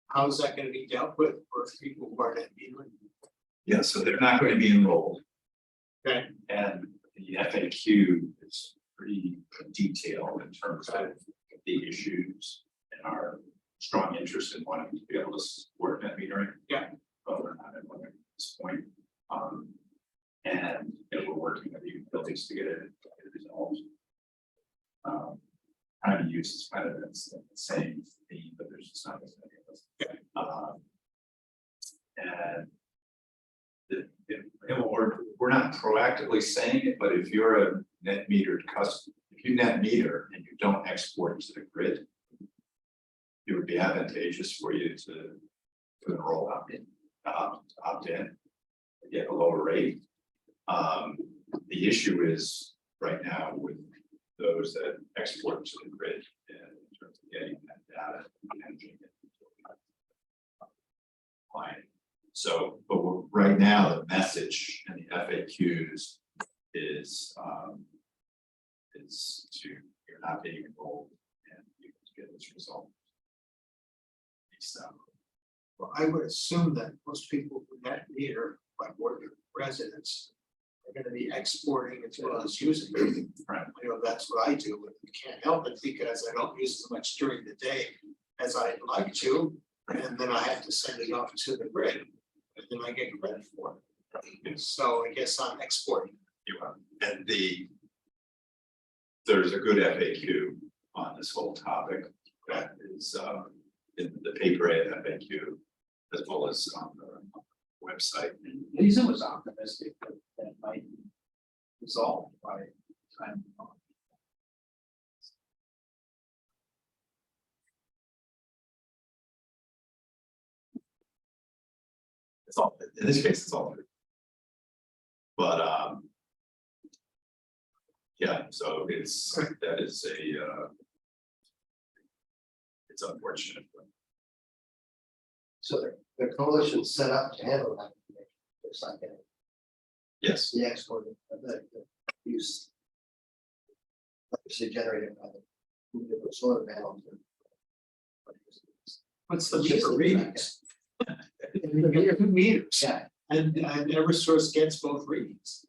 How is that going to be dealt with for people who are net metering? Yeah, so they're not going to be enrolled. Okay. And the FAQ is pretty detailed in terms of the issues and our strong interest in wanting to be able to support net metering. Yeah. But we're not at this point. And we're working with the utilities to get it resolved. Time of use is kind of the same theme, but there's just not as many of us. And we're not proactively saying it, but if you're a net metered customer, if you net meter and you don't export to the grid, it would be advantageous for you to enroll opt in, get a lower rate. The issue is right now with those that export to the grid in terms of getting that data. Managing it. Client. So, but right now, the message and the FAQs is to you're not being enrolled and you can get this result. So, Well, I would assume that most people who net meter, like working residents, are gonna be exporting as well as using. Right. You know, that's what I do, and you can't help it because I don't use as much during the day as I'd like to. And then I have to send it off to the grid, and then I get credit for it. So I guess I'm exporting. You are, and there's a good FAQ on this whole topic that is in the paper FAQ as well as on the website. Lisa was optimistic that that might resolve by the time. It's all, in this case, it's all. But yeah, so that is it's unfortunate, but So the coalition set up to handle that. It's like yes, the export of the use. Obviously generated by the solar panels. What's the meter readings? Meters. Yeah. And Eversource gets both readings.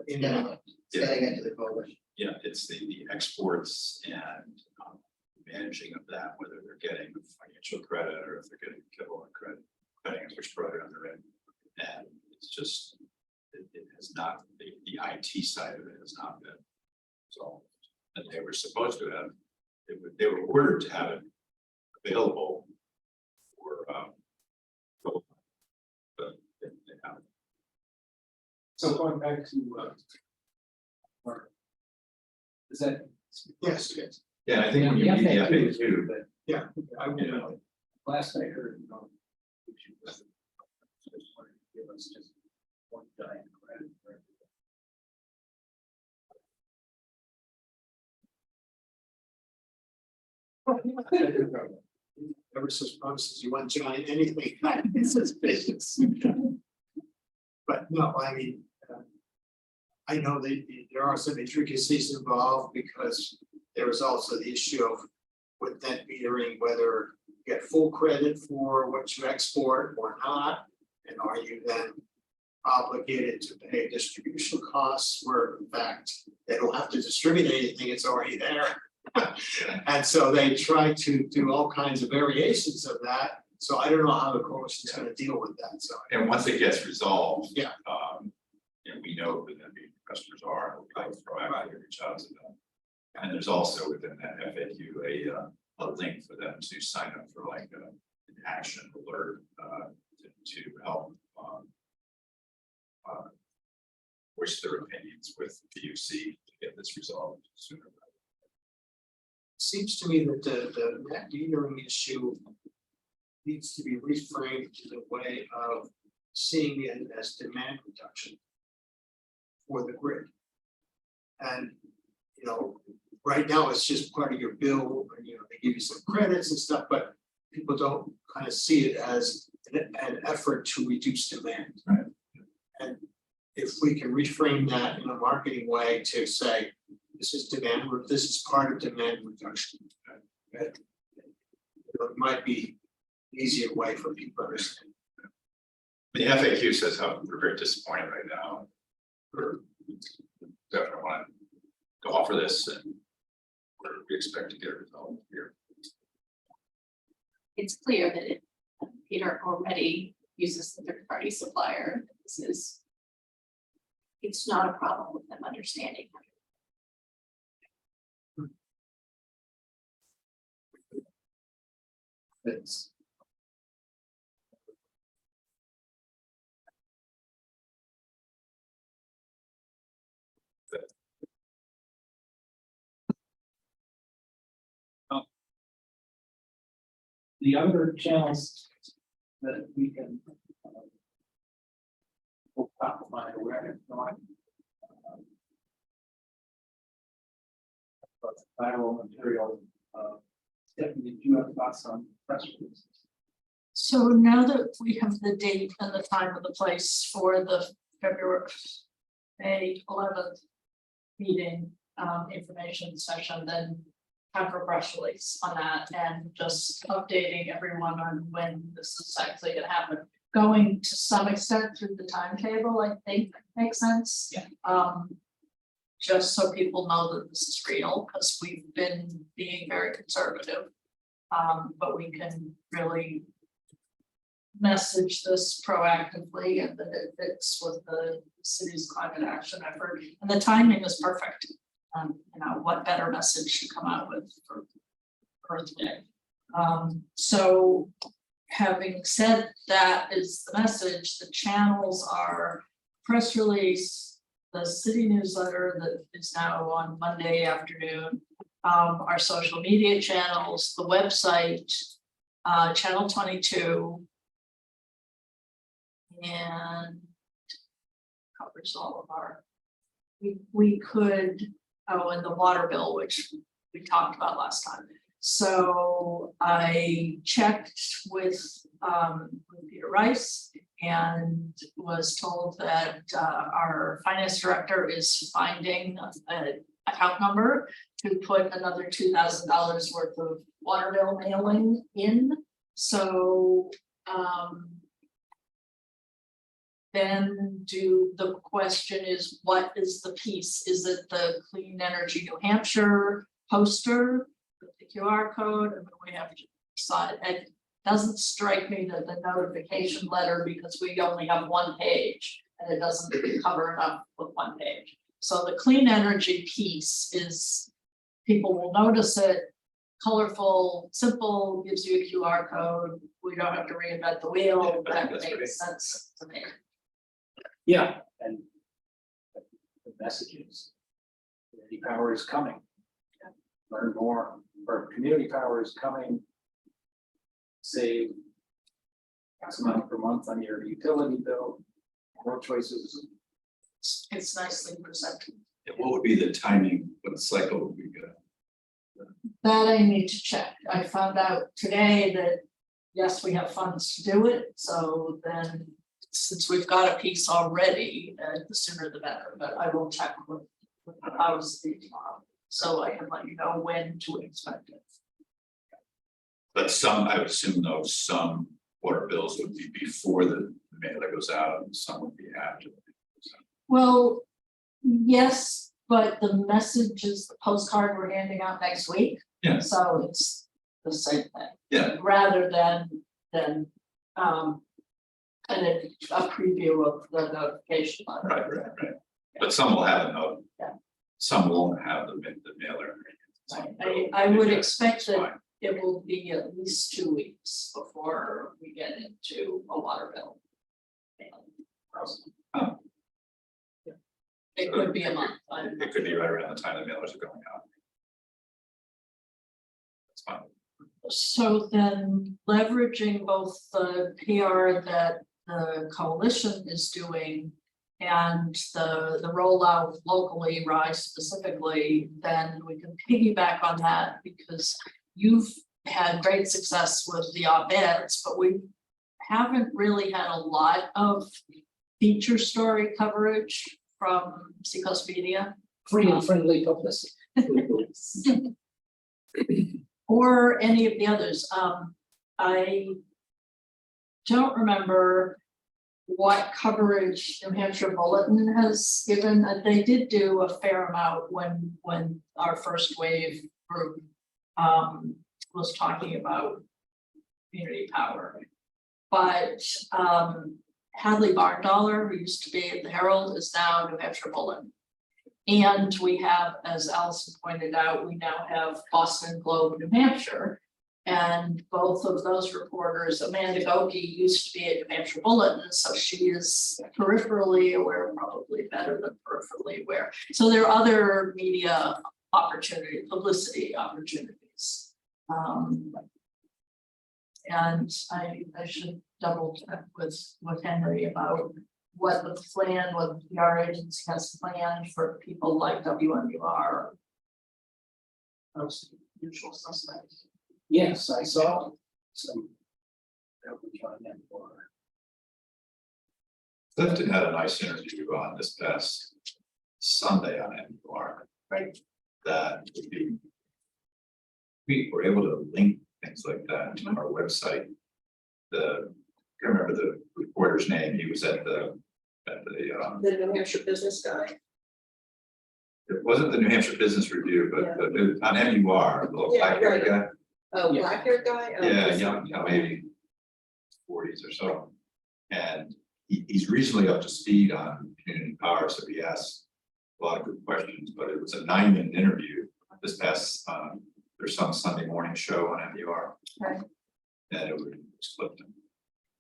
In and out. Getting into the coalition. yeah, it's the exports and managing of that, whether they're getting financial credit or if they're getting kilowatt credit, depending on which program they're in. And it's just, it has not, the IT side of it has not been solved. And they were supposed to have, they were ordered to have it available for, but they haven't. So going back to, is that? Yes, yes. Yeah, I think when you read the FAQ is FAQ, good, but Yeah, I would know. last I heard, we should just wanted to give us just one giant credit for everything. Eversource promises you one giant anything, it's suspicious. But no, I mean, I know that there are some intricacies involved because there is also the issue of with net metering, whether you get full credit for what you export or not. And are you then obligated to pay distribution costs where in fact, they don't have to distribute anything, it's already there. And so they try to do all kinds of variations of that. So I don't know how the coalition is gonna deal with that, so. and once it gets resolved. Yeah. We know who the customers are, and we proactively reach out to them. And there's also within that FAQ a link for them to sign up for like an action alert to help voice their opinions with PUC to get this resolved sooner. Seems to me that the net metering issue needs to be reframed to the way of seeing it as demand reduction for the grid. And, you know, right now it's just part of your bill, and, you know, they give you some credits and stuff, but people don't kind of see it as an effort to reduce demand. Right. And if we can reframe that in a marketing way to say, this is demand, this is part of demand reduction. It might be an easier way for people to understand. The FAQ says how we're very disappointed right now. We're definitely want to offer this and we expect to get a result here. It's clear that Peter already uses the third party supplier. It's not a problem with them understanding. It's The other channels that we can. Top of mind awareness on. But viral material, Stephanie, did you have thoughts on press releases? So now that we have the date and the time and the place for the May 11th meeting information session, then have a press release on that and just updating everyone on when this is actually gonna happen. going to some extent through the timetable, I think makes sense. Yeah. Just so people know that this is real, because we've been being very conservative. But we can really message this proactively and that it fits with the city's climate action effort, and the timing is perfect. You know, what better message to come out with for Earth Day? So having said that is the message, the channels are press release, the city newsletter that is now on Monday afternoon, our social media channels, the website, channel 22. And covers all of our, we could, oh, and the water bill, which we talked about last time. So I checked with Peter Rice and was told that our finance director is finding an account number to put another $2,000 worth of water bill mailing in. So then the question is, what is the piece? Is it the Clean Energy New Hampshire poster with the QR code? And we have to decide. It doesn't strike me that the notification letter, because we only have one page and it doesn't cover enough with one page. So the clean energy piece is, people will notice it, colorful, simple, gives you a QR code. We don't have to reinvent the wheel. That That's great. makes sense to me. Yeah, and the messages. Community power is coming. Learn more, or community power is coming. Save X amount per month on your utility bill, more choices. It's nicely presented. And what would be the timing, what cycle would be good? That I need to check. I found out today that, yes, we have funds to do it, so then, since we've got a piece already, the sooner the better, but I will check with the powers that be tomorrow. So I can let you know when to expect it. But some, I would assume though, some water bills would be before the mailer goes out and some would be after. Well, yes, but the message is the postcard we're handing out next week. Yeah. So it's the same thing. Yeah. Rather than a preview of the notification letter. Right. But some will have a note. Yeah. Some won't have the mailer. I would expect It's that fine. it will be at least 2 weeks before we get into a water bill. Oh. It could be a month. It could be right around the time the mailers are going out. That's fine. So then leveraging both the PR that the coalition is doing and the rollout locally, RISE specifically, then we can piggyback on that, because you've had great success with the op-eds, but we haven't really had a lot of feature story coverage from Seacoast Media. Free and friendly publicity. Or any of the others. I don't remember what coverage New Hampshire Bulletin has given. They did do a fair amount when our first wave group was talking about community power. But Hadley Barndollar, who used to be at the Herald, is now New Hampshire Bulletin. And we have, as Allison pointed out, we now have Boston Globe, New Hampshire. And both of those reporters, Amanda Goki used to be at New Hampshire Bulletin, so she is peripherally aware, probably better than peripherally aware. So there are other media opportunity, publicity opportunities. And I should double check with Henry about what the plan, what the PR agency has planned for people like WMUR. Those usual suspects. Yes, I saw some. Coverage on that for. Clifton had a nice interview on this past Sunday on NPR. Right. That would be. We were able to link things like that to our website. The can't remember the reporter's name, he was at the, The New Hampshire business guy. it wasn't the New Hampshire Business Review, but on MUR, the little Yeah, black haired right. guy. Oh, Yeah. black haired guy? Oh, Yeah, yes. young, maybe forties or so. And he's reasonably up to speed on community power, so he asked a lot of good questions, but it was a 9-minute interview this past, there's some Sunday morning show on MUR. Right. And it was clipped.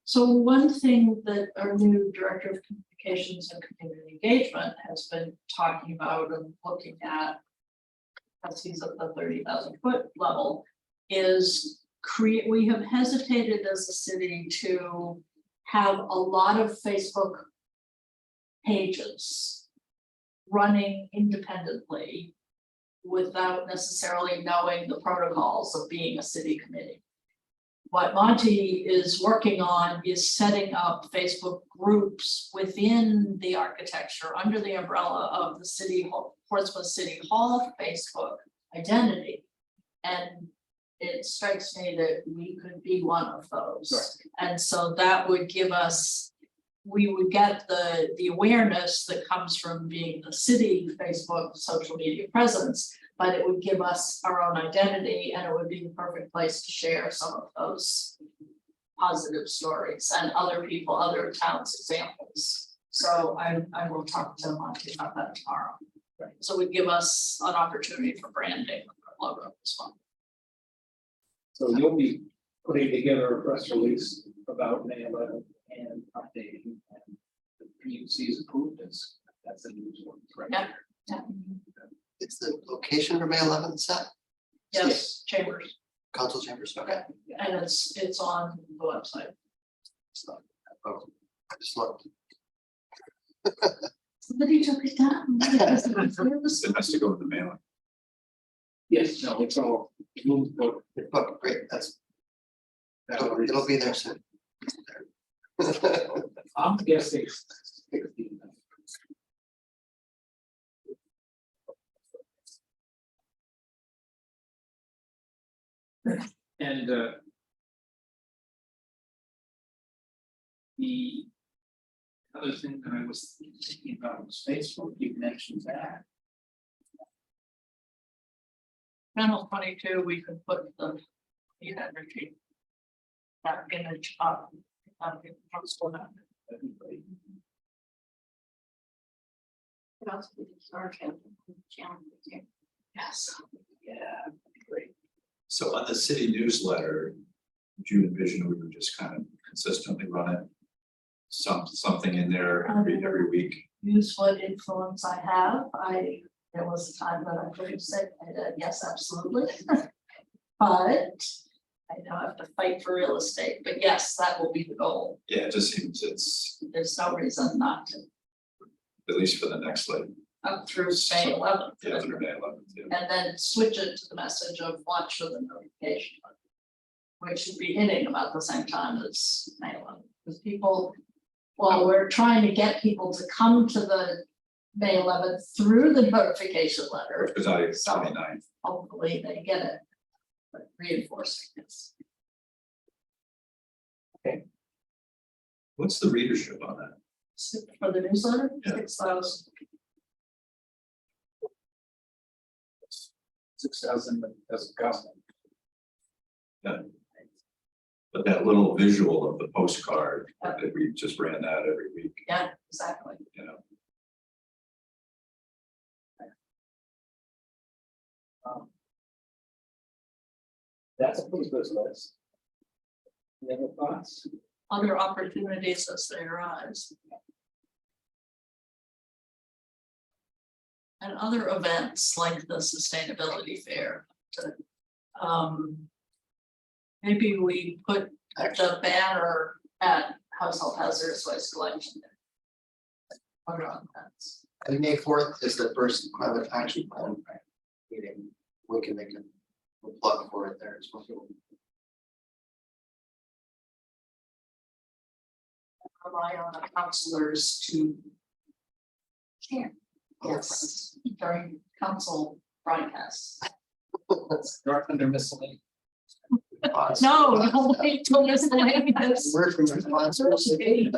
So one thing that our new Director of Communications and Community Engagement has been talking about and looking at, as he's at the 30,000 foot level, is we have hesitated as a city to have a lot of Facebook pages running independently without necessarily knowing the protocols of being a city committee. What Monty is working on is setting up Facebook groups within the architecture under the umbrella of the City Hall, Portsmouth City Hall Facebook identity. And it strikes me that we could be one of those. And so that would give us, we would get the awareness that comes from being the city Facebook social media presence, but it would give us our own identity, and it would be the perfect place to share some of those positive stories and other people, other towns' examples. So I will talk to Monty about that tomorrow. Right. So it would give us an opportunity for branding our logo as well. So you'll be putting together a press release about May 11th and updating, and the PUC is approved as, that's the news one, right? Yeah. Yeah. Is the location for May 11th set? Yes, Chambers, Council chambers, okay. and it's on the website. Oh, I just looked. Somebody took it down. It has to go with the mailing. Yes, no, it's all moved, but Oh, great, it'll be there soon. I'm guessing 16. And the other thing that I was thinking about was Facebook, you mentioned that. Channel 22, we could put the energy. That image up. Everybody. Could also be the QR code channel too. Yes. Yeah, great. So on the city newsletter, would you envision we would just kind of consistently run it? Something in there every week? Use what influence I have. There was a time that I could have said, yes, absolutely. But I now have to fight for real estate, but yes, that will be the goal. Yeah, it just seems it's, There's no reason not to, at least for the next like, up through May 11th. yeah, through May 11th, yeah. And then switch it to the message of watch for the notification. Which should be hitting about the same time as May 11th, because people, well, we're trying to get people to come to the May 11th through the notification letter. Because I, 29th, Hopefully they get it, but reinforcing this. what's the readership on that? For the newsletter, Yeah. 6,000. 6,000, but doesn't cost them. But that little visual of the postcard, that we just ran that every week, Yeah, exactly. you know. That's a pretty good list. Any other thoughts? Other opportunities as they arise. And other events like the sustainability fair. Maybe we put the banner at Household Hazardous Waste Collection. Put it on fence. And May 4th is the first climate action plan meeting. We can make a plug for it there as well. Rely on the counselors to share. Yes, during council broadcasts. Dark under miscellany. No, don't wait till miscellaneous. Word from responsibility.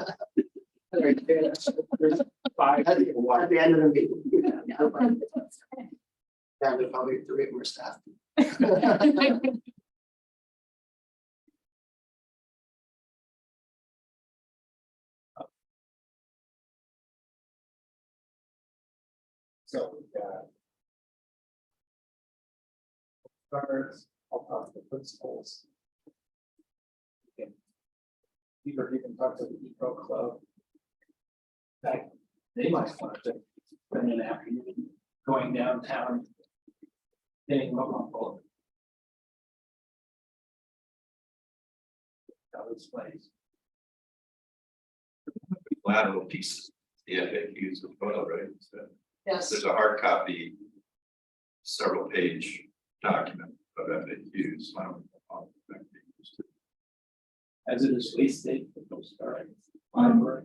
Five people At the end of the meeting. Yeah, we probably have to get more staff. So, first, I'll talk to the principals. Either you can talk to the Eco Club. In fact, they might want to spend an afternoon going downtown. Getting them on board. That was place. Lateral pieces, the FAQs of photo, right? So Yes, there's a hard copy. Several page document of FAQs. I don't know. As it is wasted, those are library.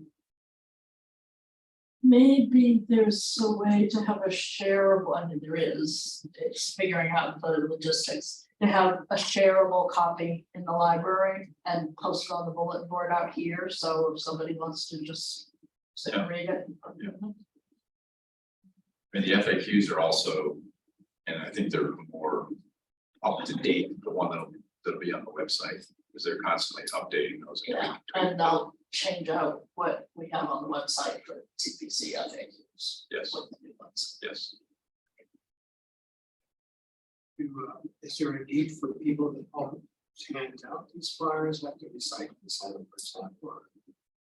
maybe there's a way to have a shareable, I mean, there is, it's figuring out the logistics. To have a shareable copy in the library and post it on the bulletin board out here, so if somebody wants to just sit and read it. Yeah. And the FAQs are also, and I think they're more up to date, the one that'll be on the website, because they're constantly updating those. Yeah, and I'll change out what we have on the website for CPC, I think. Yes. With the new ones. Yes, Is there a need for people that own hand out these flyers have to recycle this 7% or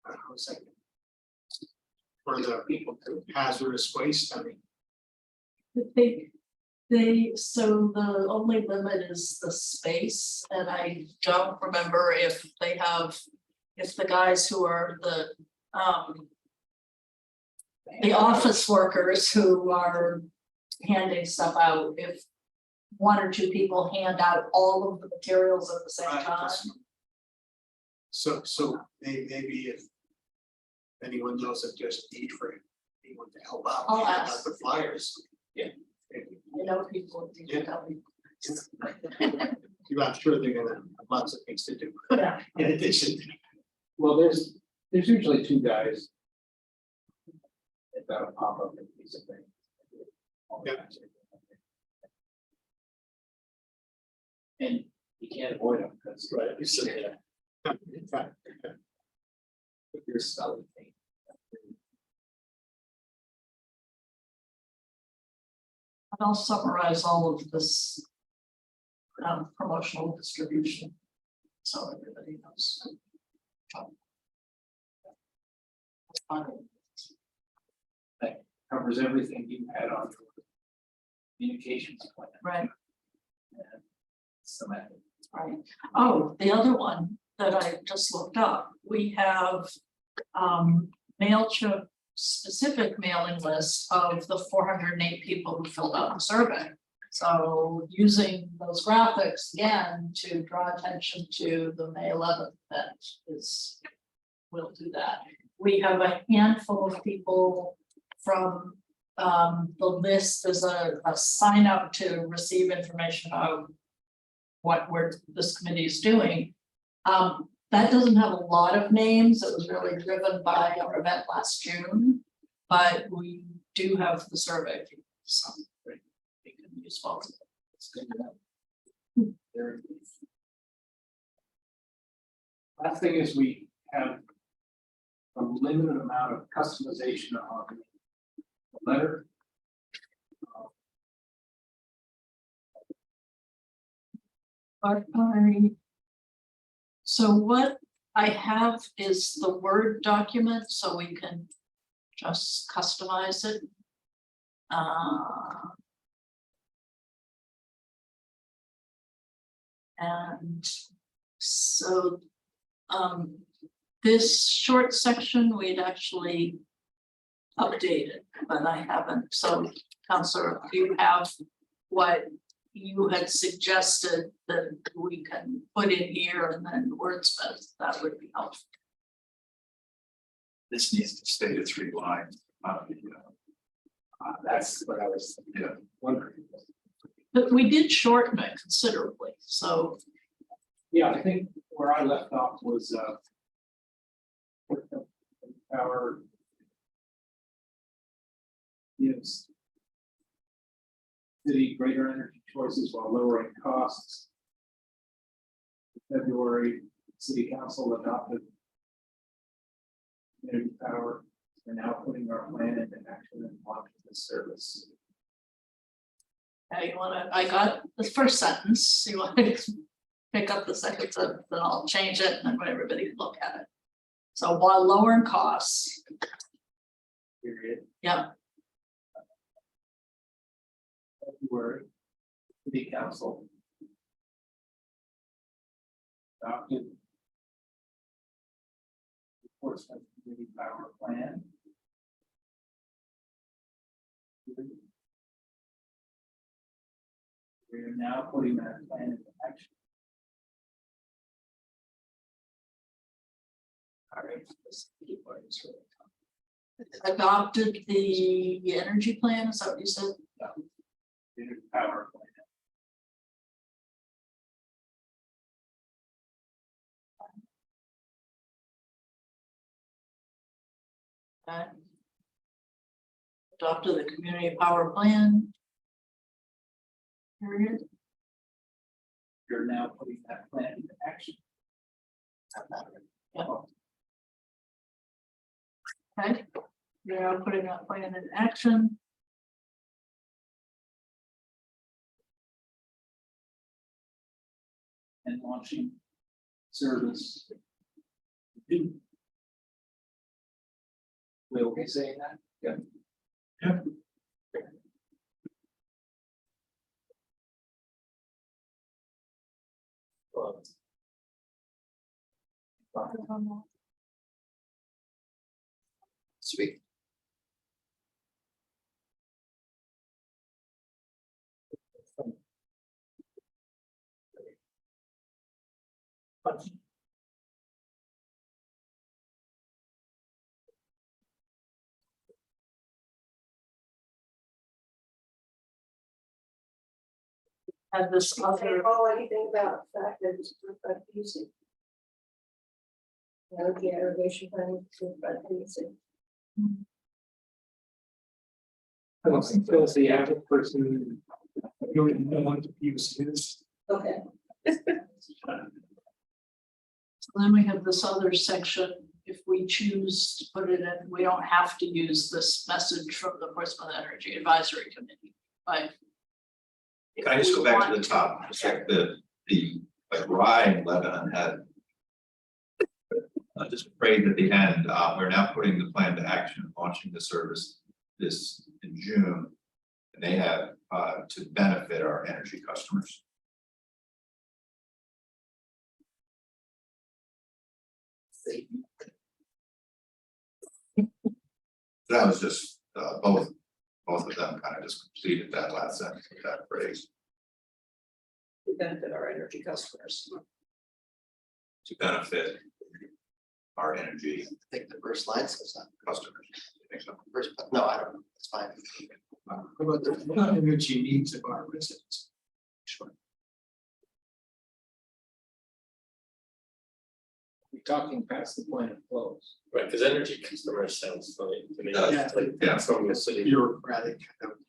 how's that? For the people to hazardous waste, I mean, So the only limit is the space, and I don't remember if they have, if the guys who are the office workers who are handing stuff out, if one or two people hand out all of the materials at the same Right, time. so maybe if anyone knows if there's a need for anyone to help out, I'll hand out ask. the flyers. Yeah. Maybe. I know people do Yeah. tell me. I'm sure they're gonna have lots of things to do Yeah, in addition. Well, there's usually two guys. That'll pop up in a piece of thing. Yeah. And you can't avoid them, because Right, you said that. In fact, if you're selling things. and I'll summarize all of this promotional distribution, so everybody knows. Covers everything you had on your communications plan. Right. And some of it. Right. Oh, the other one that I just looked up, we have MailChimp specific mailing list of the 408 people who filled out the survey. So using those graphics again to draw attention to the May 11th event is, we'll do that. We have a handful of people from the list. There's a sign up to receive information about what this committee is doing. That doesn't have a lot of names. It was really driven by our event last June, but we do have the survey. So we can use both. It's good to know. Very good. Last thing is we have a limited amount of customization on the letter. So what I have is the Word document, so we can just customize it. And so this short section we'd actually updated, but I haven't. So Counselor, if you have what you had suggested that we can put in here and then wordsmith, that would be helpful. this needs to stay to 3 lines. That's what I was wondering. But we did shorten it considerably, so Yeah, I think where I left off was, our gives city greater energy choices while lowering costs. In February, city council adopted community power. We're now putting our plan into action and launching this service. Now you wanna, I got the first sentence, you want to pick up the second sentence, then I'll change it and then everybody can look at it. So while lowering costs, Period. yeah, February, city council adopted Portsmouth Community Power Plan. We are now putting that plan into action. all right. This keyboard is really tough. Adopted the energy plan, is that what you said? Community Power Plan. Okay. Adopted the community power plan. Period. You're now putting that plan into action. Okay, they're now putting that plan in action. And launching service. We okay saying that? Yeah. Sweet. Have this other, Paul, anything about the fact that it's using. Energy aggregation planning to using. I don't think Phil's the average person. You don't want to use his. Okay. so then we have this other section, if we choose to put it in, we don't have to use this message from the Portsmouth Energy Advisory Committee, right? If Can I just we go back to want the top, just like like Rye and Lebanon had. Just phrase at the end, we're now putting the plan to action, launching the service this in June. And they have to benefit our energy customers. That was just both of them kind of just completed that last sentence with that phrase. To benefit our energy customers. To benefit our energy I think the first line says that. customers. I think so. First, but no, I don't know. It's fine. How about the energy needs of our residents? Sure. We're talking past the point of close. Right, because energy customers sounds funny to me. Yeah. Like, Yeah. from the city. Bureaucratic kind of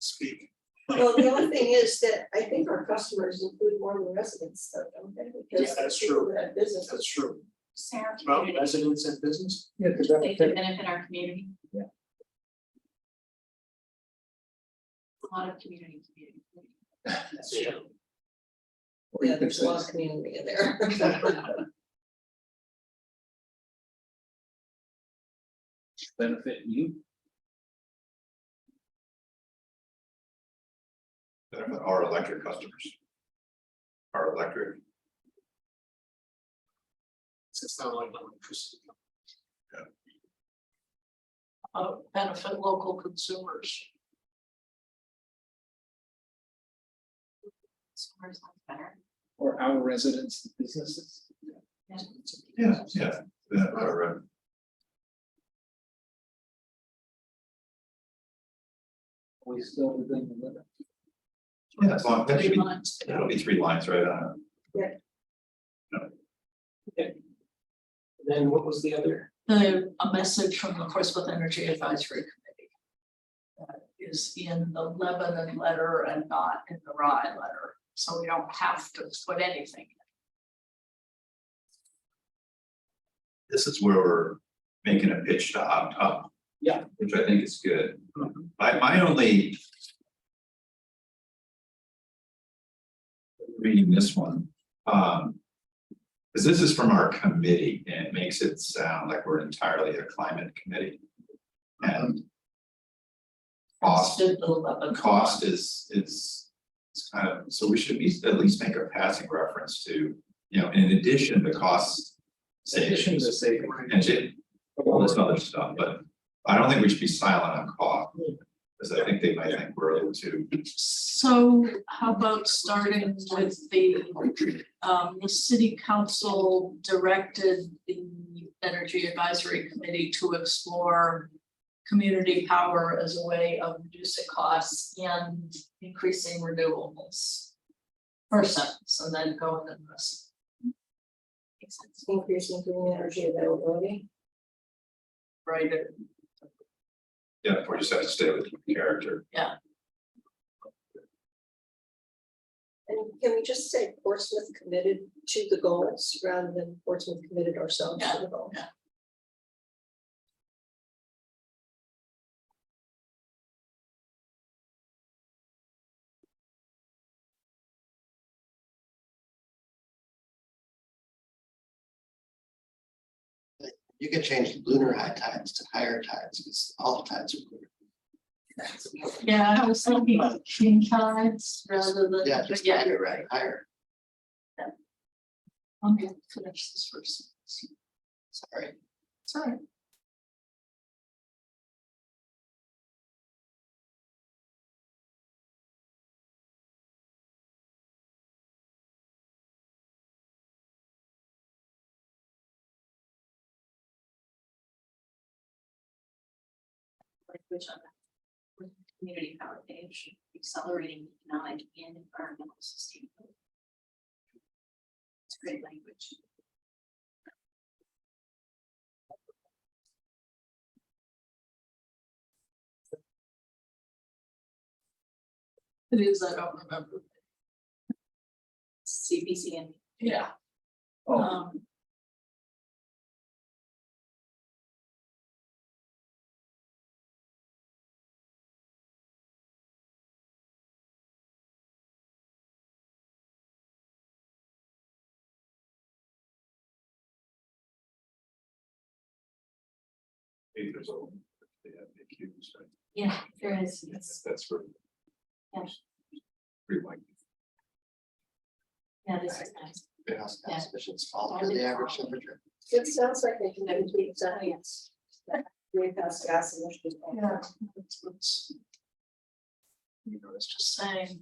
speak. Well, the other thing is that I think our customers include more than residents, though, don't they? Because Yeah, that's people true. that have businesses. That's true. Sarah, Well, community, residents and business. Yeah, because they can benefit our community. Yeah. A lot of community. That's Yeah. true. Yeah, there's a lot of community in there. benefit you. Benefit our electric customers. Our electric. It's not like electricity. benefit local consumers. Consumers sounds better. Or our residents and businesses. Yeah. Our, We still within the limit. yeah, as long, that should Three be, lines. that'll be 3 lines right on it. Then what was the other? A message from the Portsmouth Energy Advisory Committee. That is in the Lebanon letter and not in the Rye letter, so we don't have to put anything. This is where we're making a pitch to opt up. Yeah. Which I think is good. My only. Reading this one, because this is from our committee and it makes it sound like we're entirely a climate committee. And cost, Did the Lebanon cost is kind of, so we should at least make a passing reference to, you know, in addition to cost savings. And all this other stuff, but I don't think we should be silent on cost. Because I think they might think we're a little too. So how about starting with the city council directed the Energy Advisory Committee to explore community power as a way of reducing costs and increasing renewables. First sentence, and then go into the rest. Makes sense. Increasing green energy availability. Right, Yeah, we just have to stay with the character. And can we just say Portsmouth committed to the goals rather than Portsmouth committed ourselves to the goals? Yeah. You could change lunar high tides to higher tides, because all the tides are lunar. Yeah, I was thinking king tides rather than, Yeah, but just yeah, you're right. higher, I'm gonna finish this first. sorry. Sorry. Language on that. With community power page, accelerating economic and environmental sustainability. It's great language. It is, I don't remember. CPC and Yeah. Oh. There's a, they have big cues, right? yeah, there is, it's, That's where. Yeah. Pretty like. yeah, this is nice. Greenhouse gas emissions fall under the average temperature. It sounds like they can maybe tweak science. Greenhouse gas emissions. Yeah. It's, you know, it's just saying.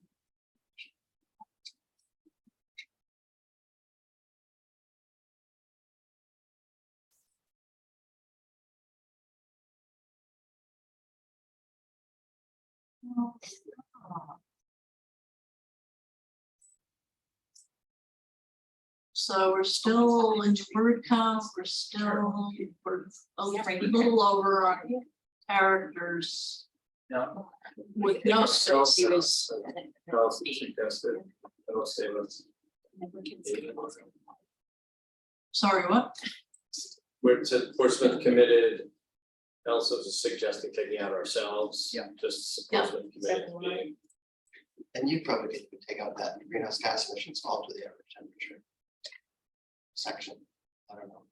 So we're still in word count, we're a little over our characters Yeah. with no spaces. Suggested, no statements. Sorry, what? Where it says Portsmouth committed. Also is suggesting taking out ourselves. Yeah. Just Yeah. Portsmouth committed being. And you probably could take out that greenhouse gas emissions fall to the average temperature. Section, I don't know,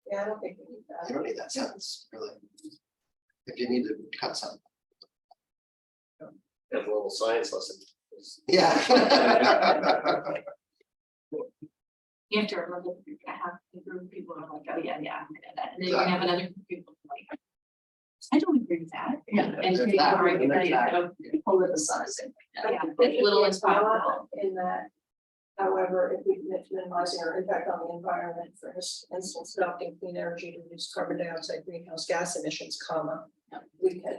Yeah, I don't think we need that. you don't need that sentence, really. If you need to cut something. Have a little science lesson. Yeah. You have to remember, I have a group of people who are like, oh, yeah, I'm gonna do that, and then you have another group of people who are like. I don't agree with that. Yeah, And there's people that, are and there's ready to that. go Politicizing. Yeah, it's little as possible. In that, however, if we commit to minimizing our impact on the environment, for instance, adopting clean energy to reduce carbon dioxide, greenhouse gas emissions, comma, we can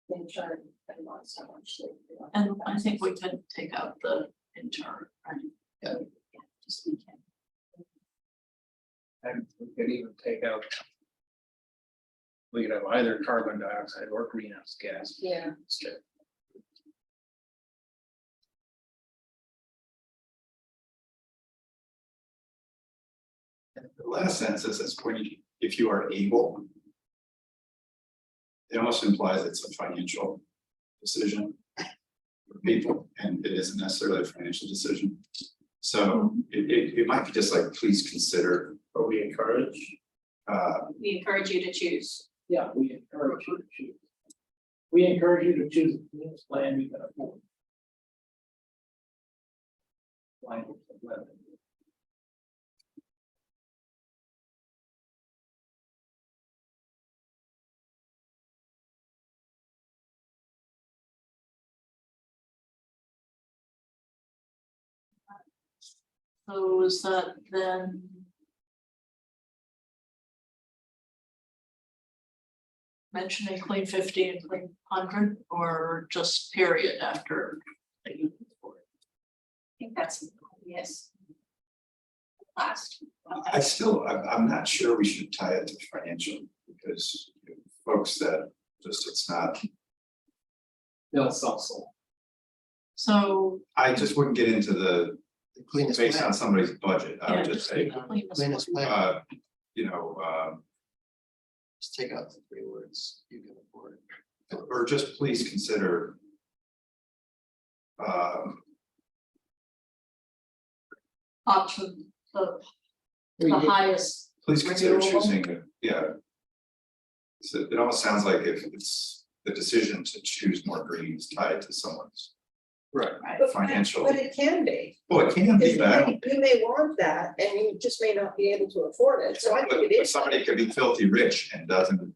in turn minimize how much. And I think we could take out the intern, right? Just we can. And we could even take out. We could have either carbon dioxide or greenhouse gas. Yeah. instead. The last sentence is when you, if you are able. It almost implies it's a financial decision. For people, and it isn't necessarily a financial decision. So it might be just like, please consider, Or we encourage, We encourage you to choose. Yeah, we encourage you to choose. We encourage you to choose the cleanest plan you can afford. Language of letter. So is that then? Mentioning clean 50 and clean 100 or just period after? I think that's, yes. Last. I'm not sure we should tie it to financial, because folks that just, it's not, They'll self-solve. So. I just wouldn't get into the, The cleanest based plan. on somebody's budget, I Yeah, would just say, Cleanest plan, you know, just take out the 3 words, you can afford. or just please consider. Option, the We- highest, Please consider Renewable? choosing, yeah. So it almost sounds like if it's the decision to choose more green is tied to someone's Right. financial. But it can be. Well, it can be, Because but I don't. you may want that and you just may not be able to afford it, so I think it But is. somebody could be filthy rich and doesn't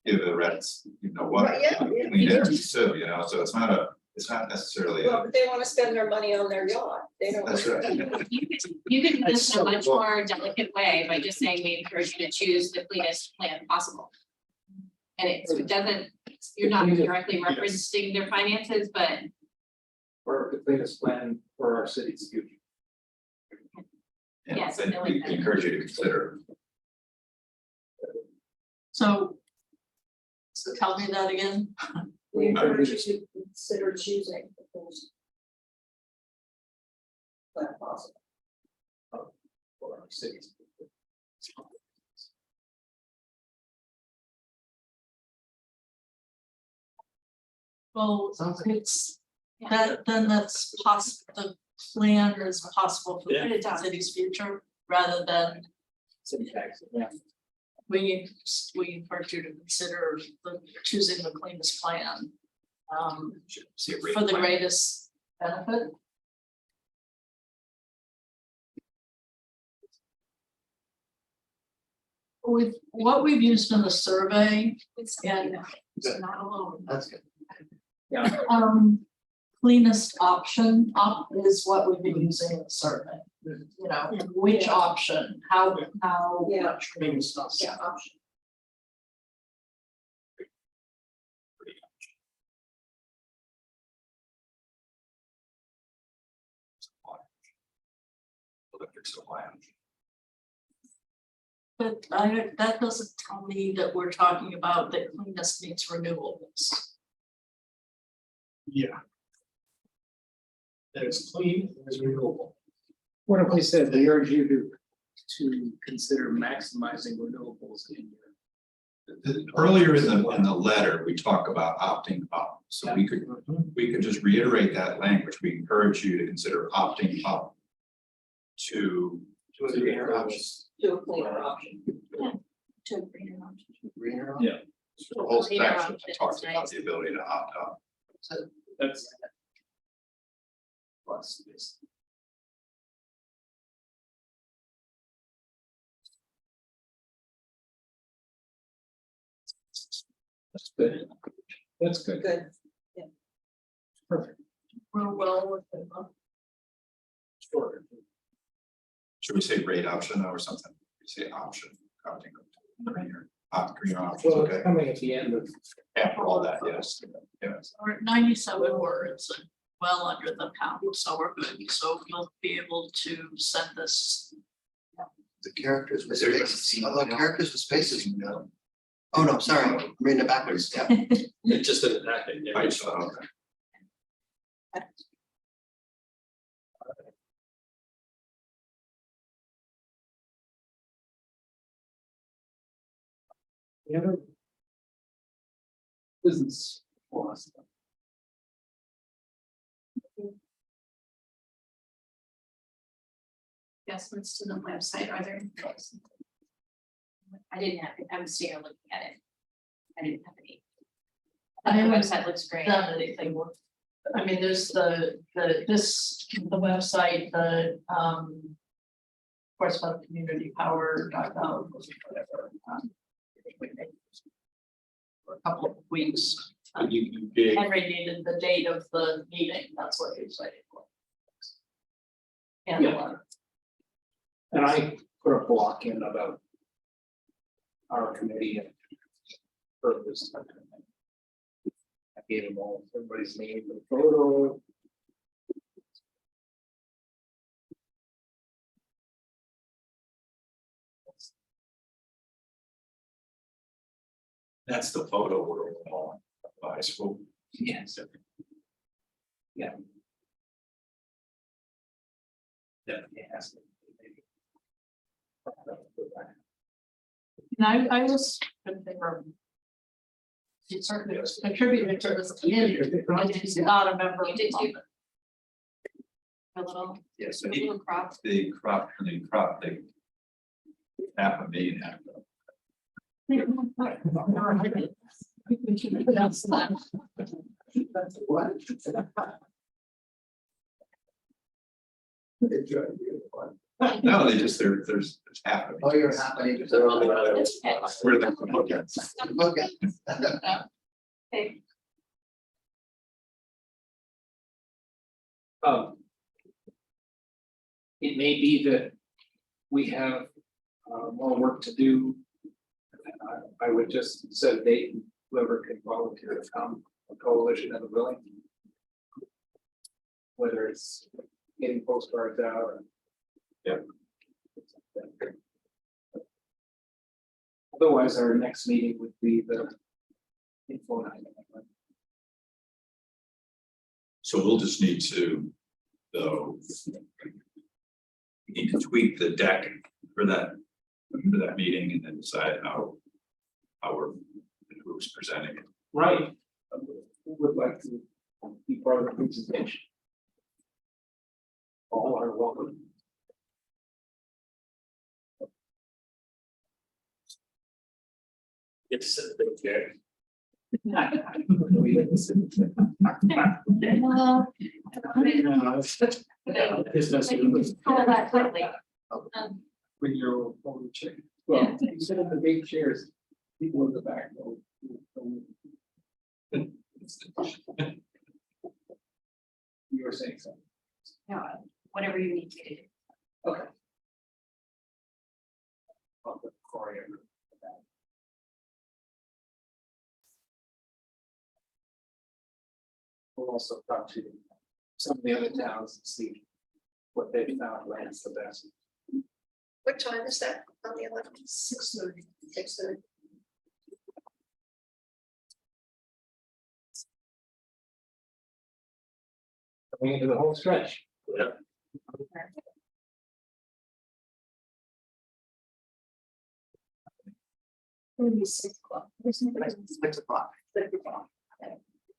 give a rat's, you know what, Right, yeah, yeah. clean energy too, you know, so it's not necessarily. Well, but they wanna spend their money on their yacht, they don't. That's right. You could do this in a much more delicate way by just saying we encourage you to choose the cleanest plan possible. And it doesn't, you're not directly referencing their finances, but Or the cleanest plan for our city's future. And Yes, then I like we that. encourage you to consider. so. So tell me that again. We encourage you to consider choosing the most plan possible. For our cities. Well, Sounds like it's, that, then that's possible, the plan is possible for Yeah. the city's future, rather than City tax, yeah. we encourage you to consider choosing the cleanest plan. See a rate For the plan. greatest benefit. With what we've used in the survey it's and it's not alone. That's good. cleanest option is what we've been using in the survey. You know, which option, how Yeah. much green stuff. Yeah, option. Electric supply. But that doesn't tell me that we're talking about that cleanest means renewables. Yeah. That it's clean, and it's renewable. What if we said we urge you to consider maximizing renewables in your. Earlier in the letter, we talk about opting up, so we could just reiterate that language, we encourage you to consider opting up. To To a greener option. To a cleaner option. To a greener option. Greener Yeah. the whole Greener section option that talks is about nice. the ability to opt out. option. That's. Plus this. That's good. That's good. Good. Perfect. We're well within the. Sure. Should we say rate option or something? We say option, opting up. Greener options, Well, okay, it's coming at the end of. after all that, yes, yes. We're at 97 words and well under the pound, so we're good. So you'll be able to send this The characters with Is there a spaces, scene although now? characters with spaces, no. Oh, no, sorry, I'm reading it backwards, yeah. It's just in the packet. yeah. I saw, okay. The other business for us. Adjustments to the website, are there? I didn't have, I was sitting here looking at it. I didn't have any. I The haven't website looks great. done anything with. I mean, there's the website, the Portsmouth Community Power.gov, whatever. For a couple of weeks, You did, Henry needed the date of the meeting, that's what he was waiting for. And the letter. And I put a block in about our committee and purpose. I gave them all, everybody's name and photo. That's the photo we're all on, high school. Yes. Yeah. Definitely has to. And I was in favor of. He certainly was contributing to this community, but he's not a member. You of did the too. A little, Yes, a little crop. the crop, they half a million, half. We should pronounce that. What? No, they just, there's half of it. Oh, you're happening. they're on the other. That's okay. Where the, okay. Okay. Okay. It may be that we have more work to do. I would just set a date, and whoever can volunteer to come, a coalition of the willing. Whether it's getting postcards out or. Yeah. Otherwise, our next meeting would be the. Info night. So we'll just need to, though. We need to tweak the deck for that meeting and then decide how who's presenting it. Right. Who would like to be part of the presentation? All are welcome. It's a big chair. Call that quickly. When you're holding chair. Well, you sit in the big chairs, people in the back. You were saying something. No, whatever you need to do. Okay. I'll put Cory over that. We'll also talk to some of the other towns and see what they found lands the best. What time is that on the 11th? 6:30. 6:30. Coming into the whole stretch. Yeah. Maybe 6 o'clock. 6 o'clock.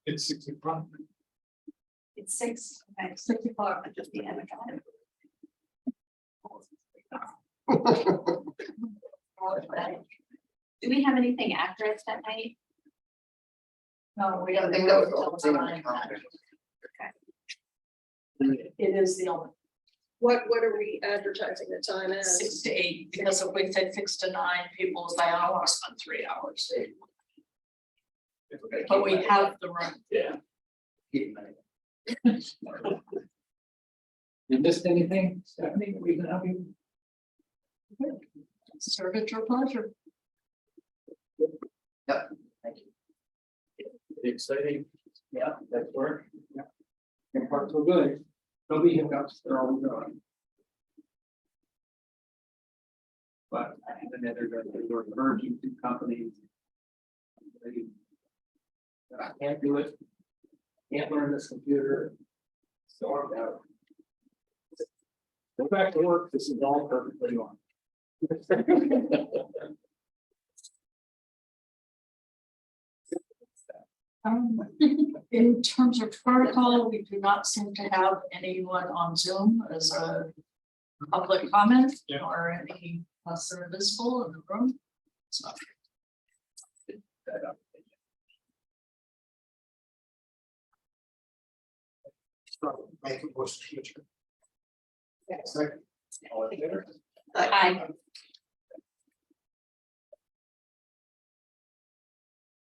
It's 6 o'clock. It's 6. Okay. 6 o'clock. I just need to got it. Do we have anything after us that night? No, we I gotta think go that was till all on the 9. calendar. It is the only What are we advertising the time as? 6 to 8, because if we say 6 to 9, people will say, I want to spend 3 hours. But we have the room. Yeah. Keep it. You missed anything, Stephanie, that we can help you? Serve at your pleasure. Thank you. Exciting. Yeah, that's work. Yeah. And parts were good. There'll be hiccups, they're all going. but and then there were merging two companies. They said, I can't do it. Can't learn this computer. Stormed out. Go back to work, this is all perfectly normal. In terms of protocol, we do not seem to have anyone on Zoom as a public comment Yeah. or any less than visible in the room. So So make a motion to adjourn. Yes. Second. All in favor? I